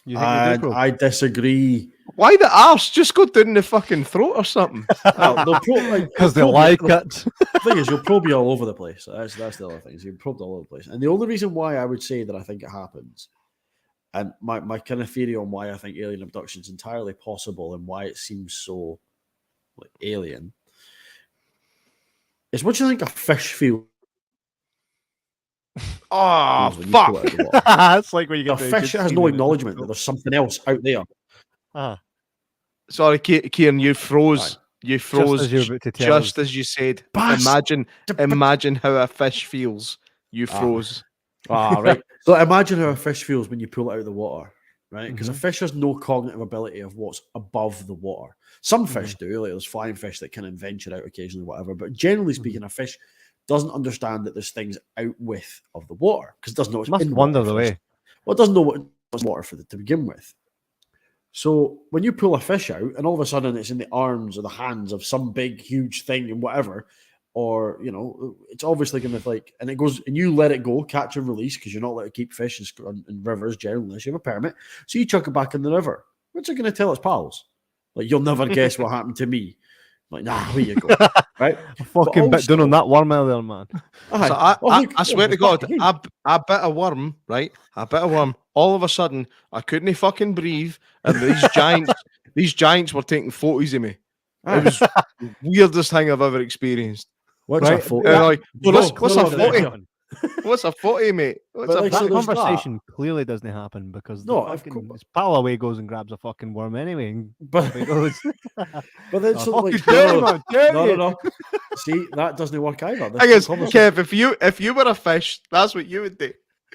Speaker 2: You think they do probe?
Speaker 1: I disagree.
Speaker 3: Why the arse? Just go down the fucking throat or something.
Speaker 2: Because they like it.
Speaker 1: The thing is, you'll probe you all over the place. That's the other thing. You're probed all over the place. And the only reason why I would say that I think it happens, and my kind of theory on why I think alien abduction is entirely possible and why it seems so like alien, is what you think a fish feels.
Speaker 3: Oh,
Speaker 1: when you
Speaker 3: fuck.
Speaker 1: pull it out of the water.
Speaker 2: That's like when you
Speaker 1: A
Speaker 2: get
Speaker 1: fish has no acknowledgement that there's something else out there.
Speaker 3: Sorry, Kieran, you froze.
Speaker 1: Right.
Speaker 3: You froze
Speaker 2: as you were about to tell us.
Speaker 3: as you said.
Speaker 1: Bastard.
Speaker 3: Imagine how a fish feels. You froze.
Speaker 1: Right. So imagine how a fish feels when you pull it out of the water, right? Because a fish has no cognitive ability of what's above the water. Some fish do, like there's flying fish that can venture out occasionally, whatever. But generally speaking, a fish doesn't understand that there's things out with of the water because it doesn't know what's
Speaker 2: Must
Speaker 1: in
Speaker 2: wonder
Speaker 1: water
Speaker 2: the
Speaker 1: first.
Speaker 2: way.
Speaker 1: Well, it doesn't know what's water to begin with. So when you pull a fish out and all of a sudden it's in the arms or the hands of some big, huge thing and whatever, or, you know, it's obviously going to and it goes, and you let it go, catch and release, because you're not allowed to keep fish in rivers generally unless you have a permit. So you chuck it back in the river. What's it going to tell its pals? Like, you'll never guess what happened to me. Like, nah, where you go, right?
Speaker 2: A fucking bit down on that worm earlier, man.
Speaker 3: So I swear to God, I bit a worm, right? I bit a worm. All of a sudden, I couldn't fucking breathe, and these giants were taking photos of me. It was the weirdest thing I've ever experienced.
Speaker 1: What's a photo?
Speaker 3: And like, what's a
Speaker 2: clearly
Speaker 3: photo? What's a photo, mate? What's a
Speaker 1: like,
Speaker 2: That
Speaker 1: so there's
Speaker 2: conversation clearly doesn't happen because his pal away goes and grabs a fucking worm anyway. And
Speaker 1: But then so like no. See, that doesn't work either.
Speaker 3: I guess, Kev, if you were a fish, that's what you would do.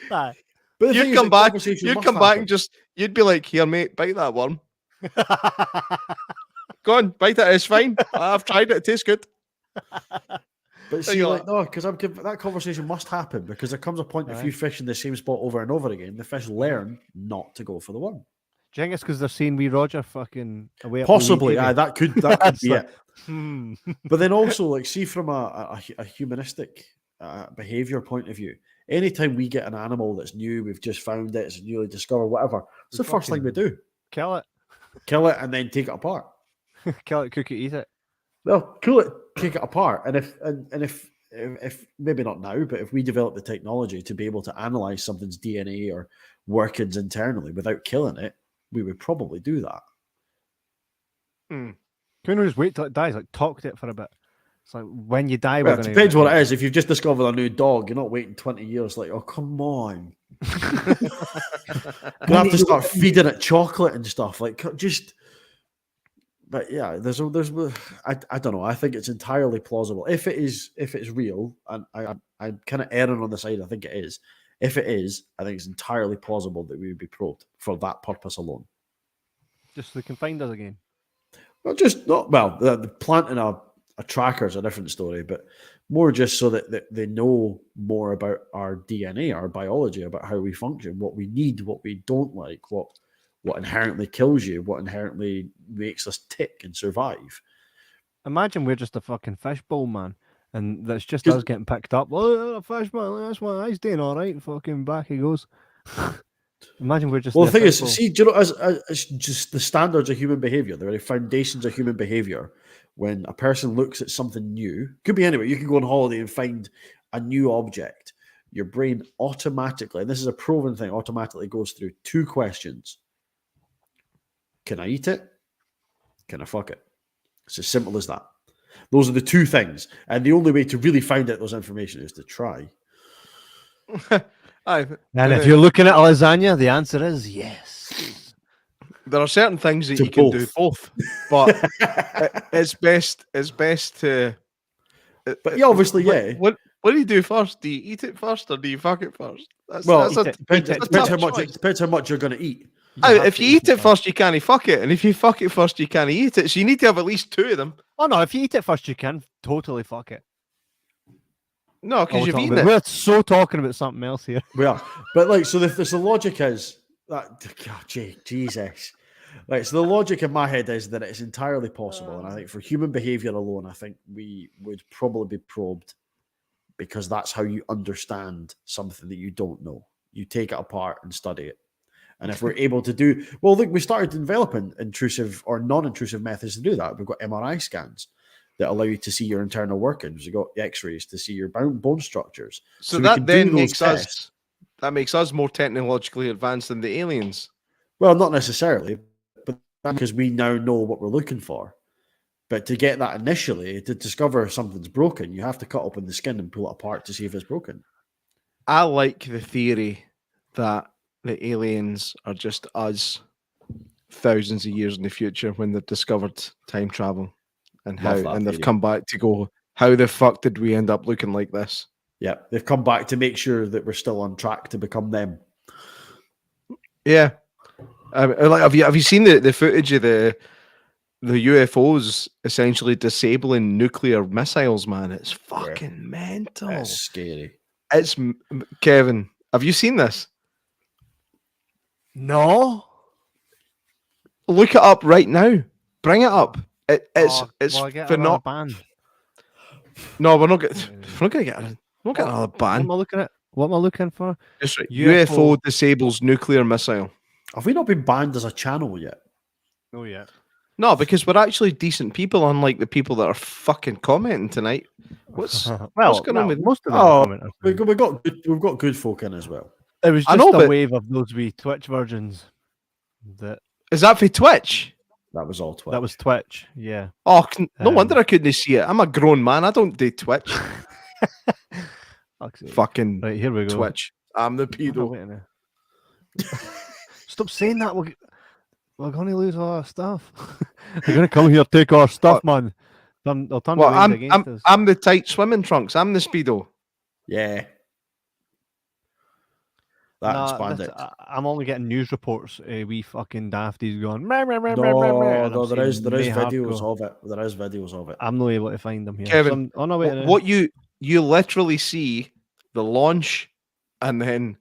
Speaker 1: But the thing
Speaker 3: You'd
Speaker 1: is,
Speaker 3: come
Speaker 1: the
Speaker 3: back.
Speaker 1: conversation
Speaker 3: You'd
Speaker 1: must
Speaker 3: come back
Speaker 1: happen.
Speaker 3: and you'd be like, "Here, mate, bite that worm. Go on, bite it. It's fine. I've tried it. It tastes good."
Speaker 1: But see, like, no, because that conversation must happen because there comes a point if you fish in the same spot over and over again, the fish learn not to go for the worm.
Speaker 2: Do you think it's because they're seeing wee Roger fucking away?
Speaker 1: Possibly, that could be it.
Speaker 2: Hmm.
Speaker 1: But then also, like, see from a humanistic behavior point of view, anytime we get an animal that's new, we've just found it, it's newly discovered, whatever, it's the first thing we do.
Speaker 2: Kill it,
Speaker 1: and then take it apart.
Speaker 2: kill it, cook it, eat it.
Speaker 1: Well, kill it, take it apart, and if maybe not now, but if we develop the technology to be able to analyze something's DNA or workings internally without killing it, we would probably do that.
Speaker 2: Can we just wait till it dies? Like, talk to it for a bit. It's like when you die,
Speaker 1: Well, it depends what it is. If you've just discovered a new dog, you're not waiting 20 years. Like, oh, come on. You have to start feeding it chocolate and stuff. Like, just. But yeah, there's I don't know. I think it's entirely plausible if it's real, and I'm kind of erring on the side. I think it is. If it is, I think it's entirely plausible that we would be probed for that purpose alone.
Speaker 2: Just so they can find us again.
Speaker 1: Well, just not well. The planting a tracker is a different story, but more just so that they know more about our DNA, our biology, about how we function, what we need, what we don't like, what inherently kills you, what inherently makes us tick and survive.
Speaker 2: Imagine we're just a fucking fishbowl, man, and that's just us getting picked up. Oh, a fishbowl, that's why he's doing all right. Fucking back he goes. Imagine we're just.
Speaker 1: Well, the thing is, see, do you know, as just the standards of human behavior, the very foundations of human behavior. When a person looks at something new, could be anywhere. You can go on holiday and find a new object. Your brain automatically, and this is a proven thing, automatically goes through two questions. Can I eat it? Can I fuck it? It's as simple as that. Those are the two things. And the only way to really find out those information is to try.
Speaker 3: Aye,
Speaker 2: And if you're looking at a lasagna, the answer is yes.
Speaker 3: there are certain things that
Speaker 1: To
Speaker 3: you can do
Speaker 1: both.
Speaker 3: both, but it's best to.
Speaker 1: But yeah, obviously,
Speaker 3: what,
Speaker 1: yeah.
Speaker 3: What do you do first? Do you eat it first or do you fuck it first? That's
Speaker 1: Well,
Speaker 3: a
Speaker 1: depends
Speaker 3: tough
Speaker 1: how much
Speaker 3: choice.
Speaker 1: depends how much you're going to eat.
Speaker 3: If you eat it first, you can't fuck it, and if you fuck it first, you can't eat it. So you need to have at least two of them.
Speaker 2: Oh no, if you eat it first, you can totally fuck it.
Speaker 3: No, because you've eaten
Speaker 2: it.
Speaker 3: it.
Speaker 2: We're so talking about something else here.
Speaker 1: We are, but like, so the logic is that Jesus. Right, so the logic in my head is that it's entirely possible, and I think for human behavior alone, I think we would probably be probed because that's how you understand something that you don't know. You take it apart and study it. And if we're able to do, well, look, we started developing intrusive or non-intrusive methods to do that. We've got MRI scans that allow you to see your internal workings. We've got X-rays to see your bone structures.
Speaker 3: So
Speaker 1: we
Speaker 3: that
Speaker 1: can do
Speaker 3: then
Speaker 1: those
Speaker 3: makes
Speaker 1: tests.
Speaker 3: that makes us more technologically advanced than the aliens.
Speaker 1: Well, not necessarily, but because we now know what we're looking for. But to get that initially, to discover something's broken, you have to cut open the skin and pull it apart to see if it's broken.
Speaker 3: I like the theory that the aliens are just us thousands of years in the future when they've discovered time travel and
Speaker 1: Love that
Speaker 3: they've
Speaker 1: theory.
Speaker 3: come back to go, how the fuck did we end up looking like this?
Speaker 1: Yeah, they've come back to make sure that we're still on track to become them.
Speaker 3: Yeah. Like, have you seen the footage of the UFOs essentially disabling nuclear missiles, man? It's fucking mental.
Speaker 1: That's scary.
Speaker 3: It's Kevin. Have you seen this?
Speaker 2: No.
Speaker 3: Look it up right now. Bring it up. It's phenomenal.
Speaker 2: Band.
Speaker 3: No, we're not getting another
Speaker 2: What
Speaker 3: ban.
Speaker 2: am I looking at? What am I looking for?
Speaker 3: Just right.
Speaker 2: UFO
Speaker 3: UFO disables nuclear missile.
Speaker 1: Have we not been banned as a channel yet?
Speaker 2: Oh yeah.
Speaker 3: No, because we're actually decent people, unlike the people that are fucking commenting tonight. What's going on with
Speaker 2: most of them?
Speaker 1: Oh,
Speaker 2: commenters.
Speaker 1: we've got good folk in as well.
Speaker 2: It was
Speaker 3: I
Speaker 2: just
Speaker 3: know,
Speaker 2: a
Speaker 3: but-
Speaker 2: wave of those wee Twitch virgins. That
Speaker 3: Is that for Twitch?
Speaker 1: That was all 12.
Speaker 2: that was Twitch. Yeah.
Speaker 3: Oh, no wonder
Speaker 2: Um,
Speaker 3: I couldn't see it. I'm a grown man. I don't do Twitch.
Speaker 2: Fuck's sake.
Speaker 3: Fucking
Speaker 2: Right, here we go.
Speaker 3: Twitch. I'm the
Speaker 2: Oh,
Speaker 3: pedo.
Speaker 2: wait a minute. Stop saying that. We're going to lose all our stuff. They're going to come here, take our stuff, man. They'll turn
Speaker 3: Well,
Speaker 2: the wind against us.
Speaker 3: I'm the tight swimming trunks. I'm the speedo.
Speaker 1: Yeah. That
Speaker 2: Nah,
Speaker 1: expanded.
Speaker 2: I'm only getting news reports. We fucking dafties going. Meh, meh, meh,
Speaker 1: No,
Speaker 2: meh, meh, meh, and
Speaker 1: no,
Speaker 2: I'm
Speaker 1: there is
Speaker 2: saying
Speaker 1: videos
Speaker 2: hardcore.
Speaker 1: of it. There is videos of it.
Speaker 2: I'm not able to find them here.
Speaker 3: Kevin,
Speaker 2: Oh no, wait. a minute.
Speaker 3: What you literally see the launch and then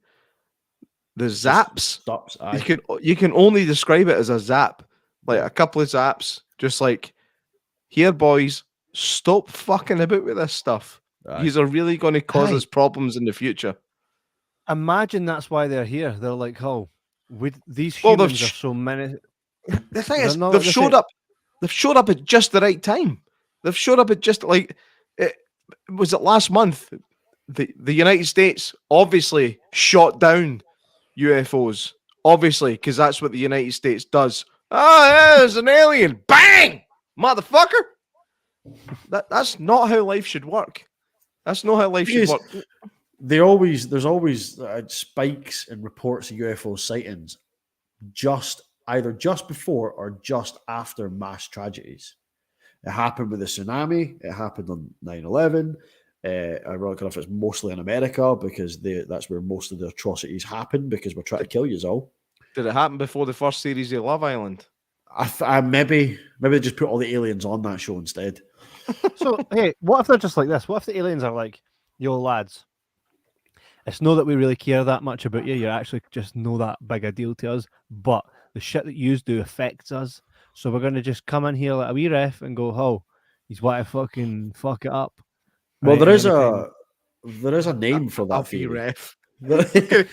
Speaker 3: the zaps.
Speaker 1: Stops. Aye.
Speaker 3: You can only describe it as a zap, like a couple of zaps, just like, here, boys, stop fucking about with this stuff.
Speaker 1: Aye.
Speaker 3: These are really going to cause
Speaker 2: Aye.
Speaker 3: us problems in the future.
Speaker 2: Imagine that's why they're here. They're like, oh, these
Speaker 3: Well, they've
Speaker 2: humans are so many.
Speaker 3: The thing
Speaker 2: They're
Speaker 3: is,
Speaker 2: not
Speaker 3: they've
Speaker 2: like they
Speaker 3: showed
Speaker 2: say-
Speaker 3: up. They've showed up at just the right time. They've showed up at just like was it last month? The United States obviously shot down UFOs, obviously, because that's what the United States does. Oh, yeah, there's an alien. Bang, motherfucker. That's not how life should work. That's not how life should
Speaker 1: Yes.
Speaker 3: work.
Speaker 1: There's always spikes in reports of UFO sightings either just before or just after mass tragedies. It happened with the tsunami. It happened on 9/11. Ironically enough, it's mostly in America because that's where most of the atrocities happen because we're trying to kill you all.
Speaker 3: Did it happen before the first series of Love Island?
Speaker 1: Maybe they just put all the aliens on that show instead.
Speaker 2: So hey, what if they're just like this? What if the aliens are like, yo lads, it's not that we really care that much about you. You're actually just no that big a deal to us, but the shit that you do affects us. So we're going to just come in here like a wee ref and go, oh, he's want to fucking fuck it up.
Speaker 1: Well,
Speaker 2: Right,
Speaker 1: there is
Speaker 2: and
Speaker 1: a name for that
Speaker 3: Wee
Speaker 1: theory.
Speaker 3: ref. Gonna get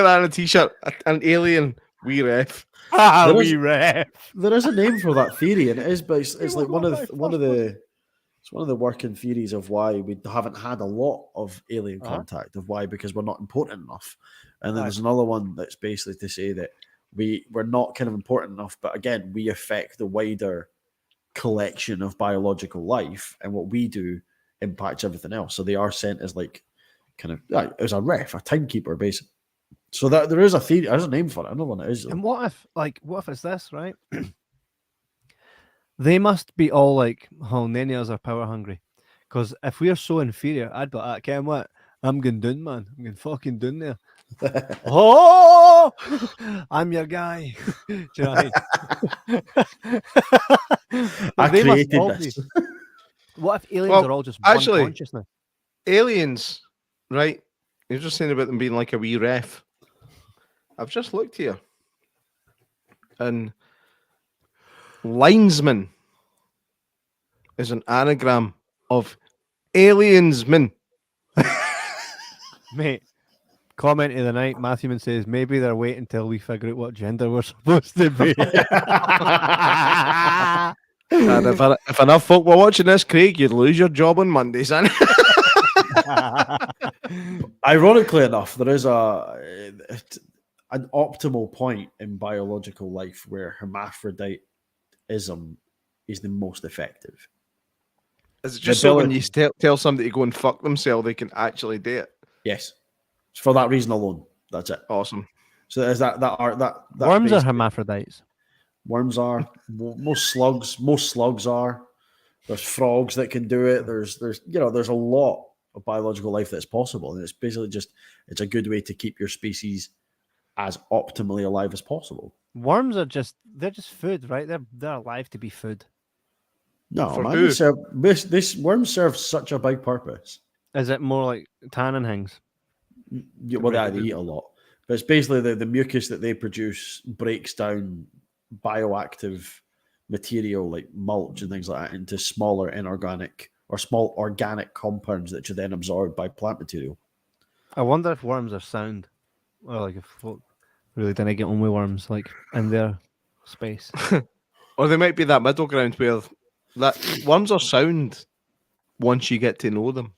Speaker 3: that on a t-shirt. An alien wee ref.
Speaker 2: Ah,
Speaker 1: There
Speaker 2: wee
Speaker 1: is-
Speaker 2: ref.
Speaker 1: There is a name for that theory, and it is, but it's like
Speaker 2: what
Speaker 1: one
Speaker 2: my
Speaker 1: of the working theories of why we haven't had a lot of alien contact. Of why, because we're not important enough. And then there's another one that's basically to say that we're not kind of important enough, but again, we affect the wider collection of biological life, and what we do impacts everything else. So they are sent as like kind of as a ref, a timekeeper, basically. So that there is a theory, there's a name for it. I don't know what it is. Though.
Speaker 2: And what if it's this, right? They must be all like, oh, none of us are power hungry. Because if we're so inferior, I'd be like, Ken, what? I'm going down, man. I'm going fucking down there. Oh, I'm your guy. Do you know what
Speaker 1: I
Speaker 2: they must
Speaker 1: created
Speaker 2: all
Speaker 1: this.
Speaker 2: What if aliens
Speaker 3: Well,
Speaker 2: are all just
Speaker 3: actually-
Speaker 2: one consciousness?
Speaker 3: Aliens, right? You're just saying about them being like a wee ref. I've just looked here. And linesman is an anagram of aliensman.
Speaker 2: Mate, comment of the night, Matthewman says, maybe they're waiting until we figure out what gender we're supposed to be.
Speaker 3: And if enough folk were watching this, Craig, you'd lose your job on Monday, son.
Speaker 1: Ironically enough, there is an optimal point in biological life where hermaphroditism is the most effective.
Speaker 3: Is it just so when you tell somebody to go and fuck themselves, they can actually do it?
Speaker 1: Yes, for that reason alone. That's it.
Speaker 3: Awesome.
Speaker 1: So there's that
Speaker 2: Worms are
Speaker 1: basic-
Speaker 2: hermaphrodites.
Speaker 1: Worms are. Most slugs are. There's frogs that can do it. There's a lot of biological life that's possible, and it's basically it's a good way to keep your species as optimally alive as possible.
Speaker 2: Worms are they're just food, right? They're alive to be food.
Speaker 1: No,
Speaker 3: For
Speaker 1: man,
Speaker 3: who?
Speaker 1: this worms serve such a big purpose.
Speaker 2: Is it more like tannin things?
Speaker 1: Well, they eat a lot, but it's basically the mucus that they produce breaks down bioactive material like mulch and things like that into smaller inorganic or small organic compounds that are then absorbed by plant material.
Speaker 2: I wonder if worms are sound, or like if folk really didn't get on with worms, like in their space.
Speaker 3: Or they might be that middle ground where that worms are sound once you get to know them.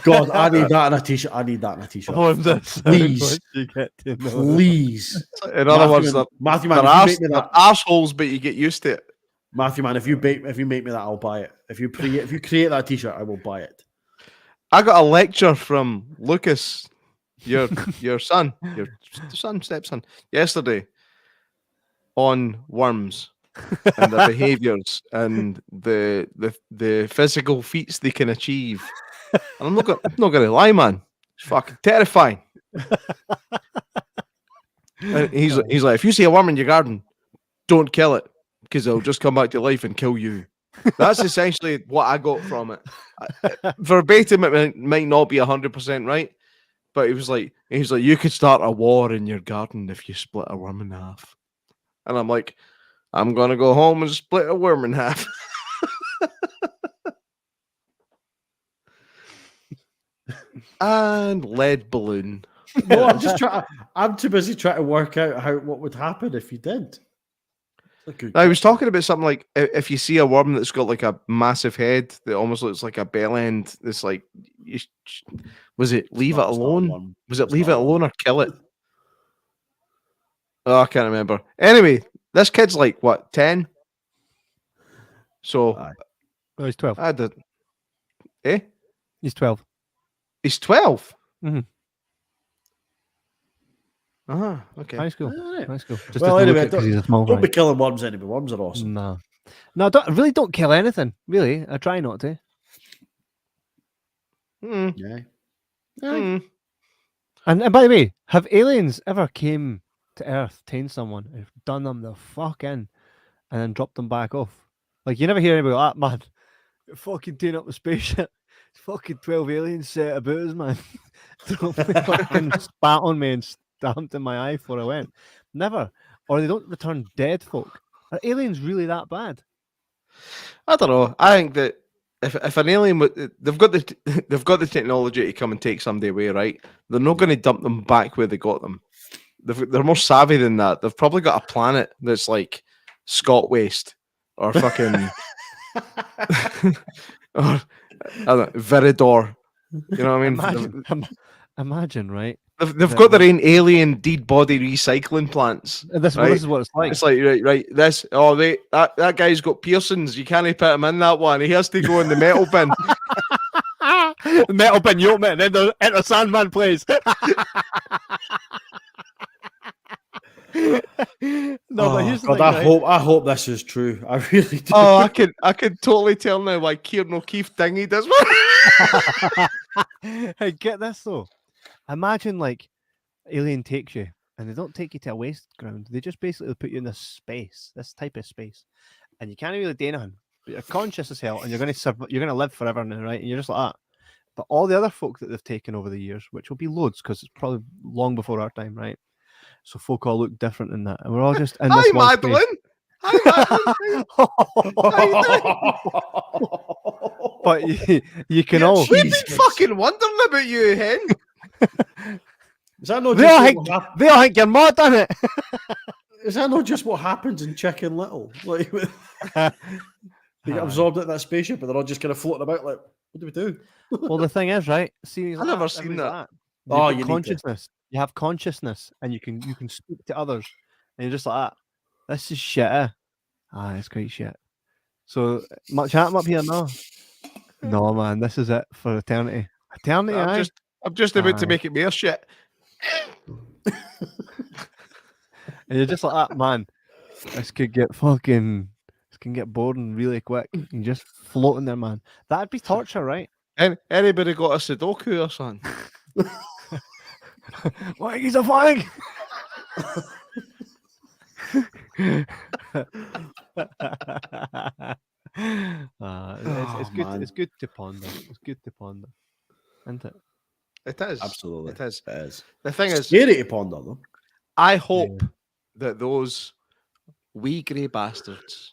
Speaker 1: God, I need that in a t-shirt. I need that in a t-shirt.
Speaker 2: Worms are sound
Speaker 1: Please.
Speaker 2: once you get to know them.
Speaker 1: Please,
Speaker 3: In other words,
Speaker 1: Matthew
Speaker 3: they're,
Speaker 1: man, if you make me
Speaker 3: they're
Speaker 1: that,
Speaker 3: assholes, but you get used to it.
Speaker 1: Matthew man, if you make me that, I'll buy it. If you create that t-shirt, I will buy it.
Speaker 3: I got a lecture from Lucas, your son, stepson, yesterday on worms and their behaviours and the physical feats they can achieve. And I'm not going to lie, man. It's fucking terrifying. And he's like, if you see a worm in your garden, don't kill it because it'll just come back to life and kill you. That's essentially what I got from it. Verbatim, it might not be 100% right, but he was like, you could start a war in your garden if you split a worm in half. And I'm like, I'm gonna go home and split a worm in half. And lead balloon.
Speaker 1: No, I'm too busy trying to work out what would happen if you did.
Speaker 3: I was talking about something like if you see a worm that's got like a massive head that almost looks like a bell end, it's like, was it leave it alone? Was it leave it alone or kill it? Oh, I can't remember. Anyway, this kid's like what, 10? So
Speaker 2: Oh, he's 12.
Speaker 3: I did. Eh?
Speaker 2: He's 12.
Speaker 3: He's 12.
Speaker 2: Mhm.
Speaker 3: Okay.
Speaker 2: High school.
Speaker 1: Alright.
Speaker 2: High school. Just
Speaker 1: Well,
Speaker 2: doesn't
Speaker 1: anyway,
Speaker 2: look it 'cause he's a small
Speaker 1: Don't
Speaker 2: guy.
Speaker 1: be killing worms anyway. Worms are awesome.
Speaker 2: No. No, really don't kill anything. Really. I try not to.
Speaker 3: Hmm.
Speaker 1: Yeah.
Speaker 3: Hmm.
Speaker 2: And by the way, have aliens ever came to Earth, tamed someone, and done them the fuck in, and then dropped them back off? Like, you never hear anybody go, man, fucking taking up the spaceship. It's fucking 12 aliens set about us, man. They fucking spat on me and stamped in my eye before I went. Never. Or they don't return dead folk. Are aliens really that bad?
Speaker 3: I don't know. I think that if an alien, they've got the technology to come and take somebody away, right? They're not going to dump them back where they got them. They're more savvy than that. They've probably got a planet that's like Scott Waste or fucking or I don't know, Viridor. You know what I mean?
Speaker 2: imagine, right?
Speaker 3: They've got their own alien dead body recycling plants.
Speaker 2: This
Speaker 3: Right.
Speaker 2: is what it's like.
Speaker 3: It's like right. This that guy's got piercings. You can't put him in that one. He has to go in the metal bin.
Speaker 2: Metal bin, you open it, and then the Enter Sandman plays. No, but here's the
Speaker 1: God,
Speaker 2: thing, right?
Speaker 1: I hope this is true. I really do.
Speaker 3: Oh, I could totally tell now why Kieran O'Keefe dingy does.
Speaker 2: Hey, get this though. Imagine like alien takes you, and they don't take you to a waste ground. They just basically put you in this space, this type of space, and you can't really do anything. But you're conscious as hell, and you're going to live forever now, right? And you're just like that. But all the other folk that they've taken over the years, which will be loads, because it's probably long before our time, right? So folk all look different in that, and we're all just in this
Speaker 3: Hi,
Speaker 2: one
Speaker 3: Madeline.
Speaker 2: space. But you can all.
Speaker 3: We've been fucking wondering about you, hen.
Speaker 1: Is that not
Speaker 2: They
Speaker 1: just
Speaker 2: all
Speaker 1: what
Speaker 2: think,
Speaker 1: hap-
Speaker 2: they all think you're mad, on it.
Speaker 1: Is that not just what happens in Chicken Little? Like, they get absorbed at that spaceship, and they're all just kind of floating about. Like, what do we do?
Speaker 2: Well, the thing is, right? See,
Speaker 3: I've never seen that.
Speaker 1: Oh,
Speaker 2: You've
Speaker 1: you
Speaker 2: got
Speaker 1: need to.
Speaker 2: consciousness. You have consciousness, and you can speak to others, and you're just like that. This is shit. Eh? It's great shit. So much happened up here now. No, man, this is it for eternity. Eternity, aye.
Speaker 3: I'm just about to
Speaker 2: Aye.
Speaker 3: make it mere shit.
Speaker 2: And you're just like that, man. This can get boring really quick. You just floating there, man. That'd be torture, right?
Speaker 3: Anybody got a Sudoku or something?
Speaker 2: Why he's a flying? It's good.
Speaker 1: man.
Speaker 2: It's good to ponder. It's good to ponder, isn't it?
Speaker 3: It is.
Speaker 1: Absolutely,
Speaker 3: It is.
Speaker 1: It is.
Speaker 3: The thing is,
Speaker 1: Scary to ponder, though.
Speaker 3: I hope that those wee grey bastards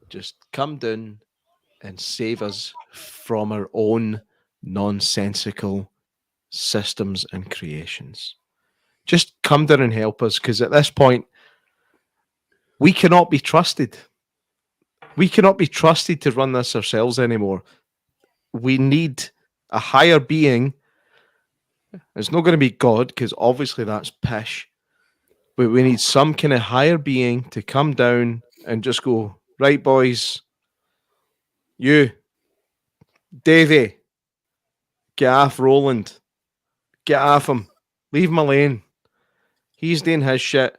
Speaker 3: just come down and save us from our own nonsensical systems and creations. Just come down and help us, because at this point, we cannot be trusted. We cannot be trusted to run this ourselves anymore. We need a higher being. It's not going to be God, because obviously that's pish. But we need some kind of higher being to come down and just go, right, boys, you, Davey, get off Roland. Get off him. Leave him alone. He's doing his shit.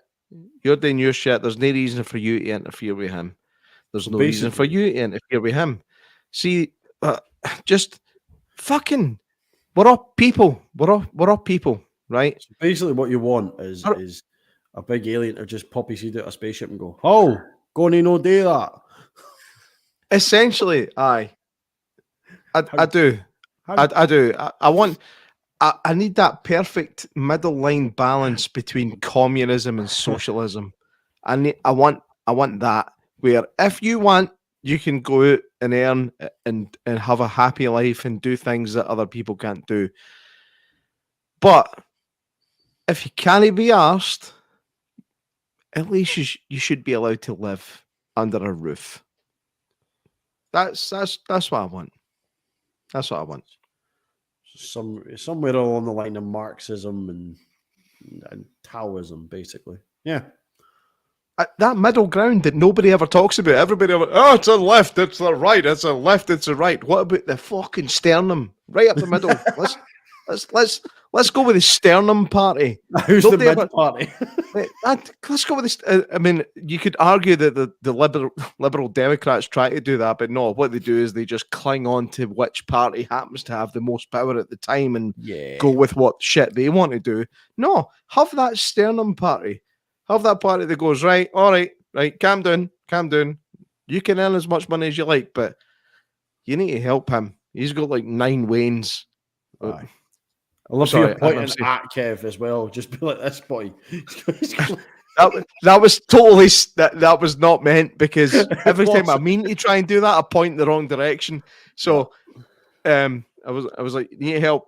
Speaker 3: You're doing your shit. There's no reason for you to interfere with him. There's no reason for you to interfere with him. See, just fucking, we're all people. We're all people, right?
Speaker 1: So basically, what you want is a big alien to just pop his head out a spaceship and go, "Oh, gonna no do that."
Speaker 3: Essentially, I do. I do. I need that perfect middle line balance between communism and socialism. I want that, where if you want, you can go out and earn and have a happy life and do things that other people can't do. But if you can't be arsed, at least you should be allowed to live under a roof. That's what I want. That's what I want.
Speaker 1: Somewhere along the line of Marxism and Taoism, basically. Yeah.
Speaker 3: That middle ground that nobody ever talks about. Everybody ever, it's a left, it's the right, it's a left, it's a right. What about the fucking sternum? Right up the middle. Let's go with the sternum party.
Speaker 1: Who's the mid party?
Speaker 3: Let's go with this. I mean, you could argue that the liberal Democrats try to do that, but no. What they do is they just cling on to which party happens to have the most power at the time and go with what shit they want to do. No, have that sternum party. Have that party that goes, right, all right, calm down. You can earn as much money as you like, but you need to help him. He's got like 9 Waynes.
Speaker 1: Aye. I love
Speaker 3: Sorry,
Speaker 1: your point at Kev as well. Just be like this boy.
Speaker 3: that was totally that was not meant, because every time I mean to try and do that, I point in the wrong direction. So I was like, you need to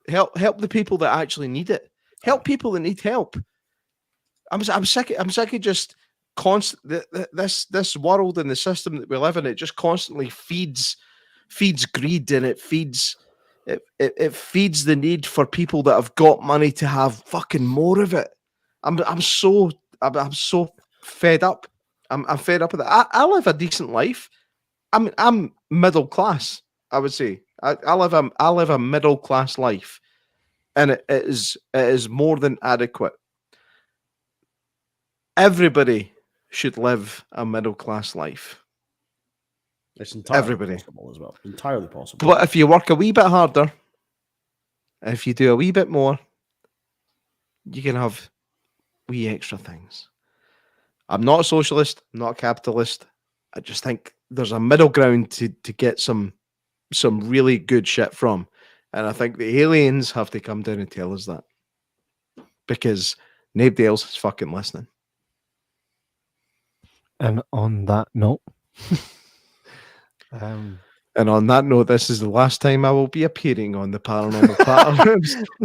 Speaker 3: help the people that actually need it. Help people that need help. I'm sick of just this world and the system that we live in. It just constantly feeds greed, and it feeds It feeds the need for people that have got money to have fucking more of it. I'm so fed up. I'm fed up with it. I live a decent life. I'm middle class, I would say. I live a middle class life, and it is more than adequate. Everybody should live a middle class life.
Speaker 5: It's entirely
Speaker 3: Everybody.
Speaker 5: possible as well. Entirely possible.
Speaker 3: But if you work a wee bit harder, if you do a wee bit more, you can have wee extra things. I'm not a socialist. I'm not a capitalist. I just think there's a middle ground to get some really good shit from. And I think the aliens have to come down and tell us that. Because nobody else is fucking listening.
Speaker 2: And on that note,
Speaker 3: And on that note, this is the last time I will be appearing on the Paranormal Pattern.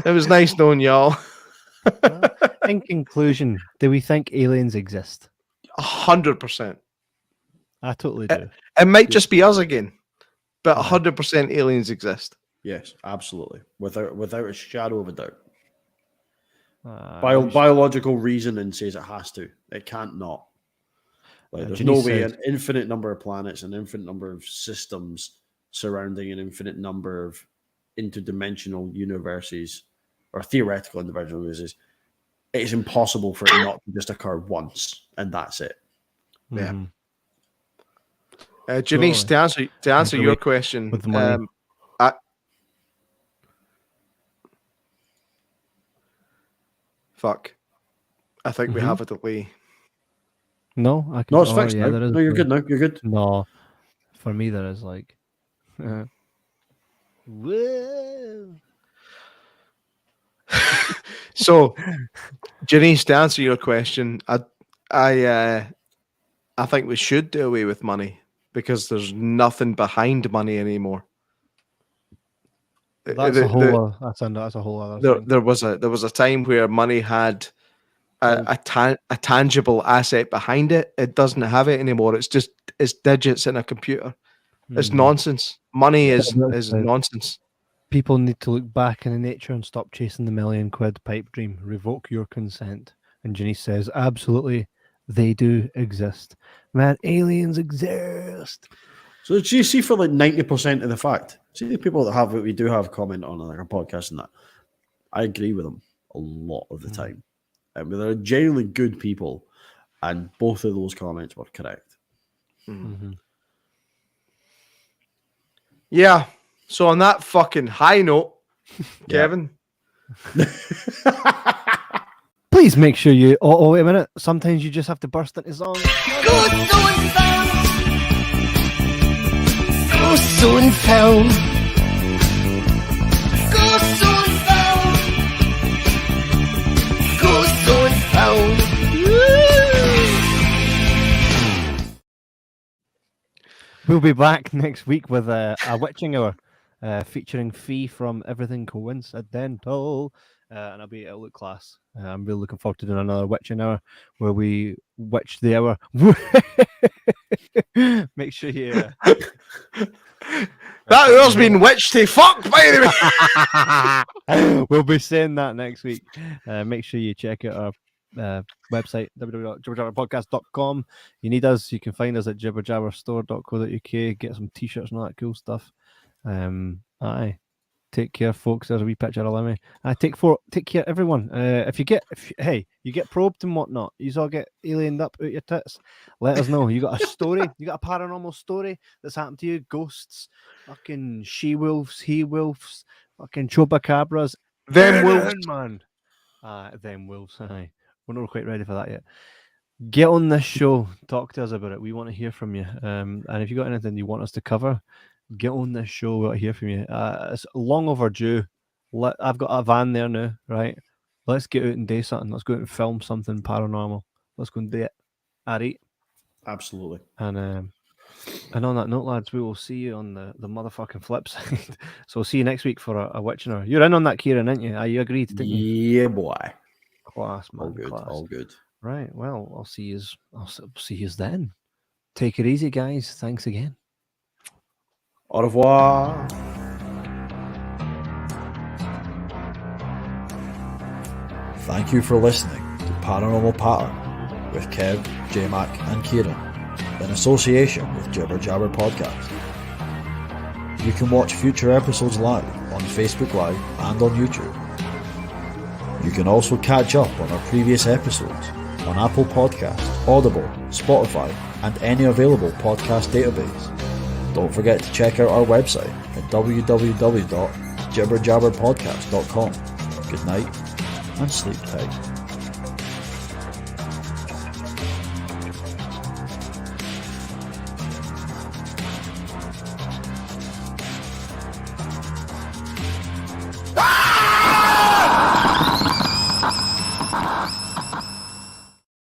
Speaker 3: It was nice knowing y'all.
Speaker 2: in conclusion, do we think aliens exist?
Speaker 3: 100%.
Speaker 2: I totally do.
Speaker 3: It might just be us again, but 100% aliens exist.
Speaker 5: Yes, absolutely. Without a shadow of a doubt.
Speaker 2: Uh,
Speaker 5: Biological reasoning says it has to. It can't not. Like, there's no
Speaker 2: Janice
Speaker 5: way
Speaker 2: said-
Speaker 5: an infinite number of planets, an infinite number of systems surrounding an infinite number of interdimensional universes or theoretical interdimensional universes, it's impossible for it not to just occur once, and that's it.
Speaker 3: Yeah.
Speaker 2: Mhm.
Speaker 3: Janice, to answer
Speaker 2: Agree
Speaker 3: your question,
Speaker 2: with the money.
Speaker 3: I think we
Speaker 2: Mhm.
Speaker 3: have a delay.
Speaker 2: No, I can.
Speaker 5: No, it's
Speaker 2: oh,
Speaker 5: fixed
Speaker 2: yeah,
Speaker 5: now.
Speaker 2: there is
Speaker 5: No, you're
Speaker 2: a-
Speaker 5: good now. You're good.
Speaker 2: No, for me there is like. Whoa.
Speaker 3: So, Janice, to answer your question, I think we should do away with money because there's nothing behind money anymore.
Speaker 2: That's a whole. That's a whole other thing.
Speaker 3: There was a time where money had a tangible asset behind it. It doesn't have it anymore. It's digits in a computer. It's
Speaker 2: Mhm.
Speaker 3: nonsense. Money is
Speaker 2: that's it.
Speaker 3: nonsense.
Speaker 2: People need to look back in nature and stop chasing the £1,000,000 pipe dream. Revoke your consent. And Janice says, absolutely, they do exist. Man, aliens exist.
Speaker 5: So do you see for like 90% of the fact? See the people that we do have comment on like our podcast and that. I agree with them a lot of the time. I mean, they're genuinely good people, and both of those comments were correct.
Speaker 2: Mhm.
Speaker 3: Yeah. So on that fucking high note,
Speaker 5: Yeah.
Speaker 3: Kevin,
Speaker 2: Please make sure you. Oh, wait a minute. Sometimes you just have to burst into song. We'll be back next week with a witching hour featuring Fee from Everything Coincidental. And It'll look class. I'm really looking forward to doing another witching hour where we witch the hour. Make sure you.
Speaker 3: that hour's been witched to fuck, by the way.
Speaker 2: We'll be saying that next week. Make sure you check out our website, www.jibberjabberpodcast.com. You need us, you can find us at jibberjabberstore.co.uk. Get some t-shirts and all that cool stuff. Aye. Take care, folks. There's a wee picture of Lemmy. Take care, everyone. If you get probed and whatnot, you all get aliened up out your tits. Let us know. You got a story. You got a paranormal story that's happened to you. Ghosts, fucking she-wolves, he-wolves, fucking chupacabras.
Speaker 3: Them wolves.
Speaker 2: Anything, man. Them wolves. Aye. We're not quite ready for that yet. Get on this show. Talk to us about it. We want to hear from you. And if you got anything you want us to cover, get on this show. We want to hear from you. It's long overdue. I've got a van there now, right? Let's get out and do something. Let's go out and film something paranormal. Let's go and do it. All right.
Speaker 5: Absolutely.
Speaker 2: And on that note, lads, we will see you on the motherfucking flip side. So we'll see you next week for a witching hour. You're in on that, Kieran, aren't you? You agreed, didn't you?
Speaker 5: Yeah, boy.
Speaker 2: Class, man.
Speaker 5: All good.
Speaker 2: Class.
Speaker 5: All good.
Speaker 2: Right. Well, I'll see you then. Take it easy, guys. Thanks again.
Speaker 5: Au revoir.
Speaker 1: Thank you for listening to Paranormal Pattern with Kev, J-Mac and Kieran in association with Jibber Jabber Podcast. You can watch future episodes live on Facebook Live and on YouTube. You can also catch up on our previous episodes on Apple Podcasts, Audible, Spotify and any available podcast database. Don't forget to check out our website at www.jibberjabberpodcast.com. Good night and sleep tight.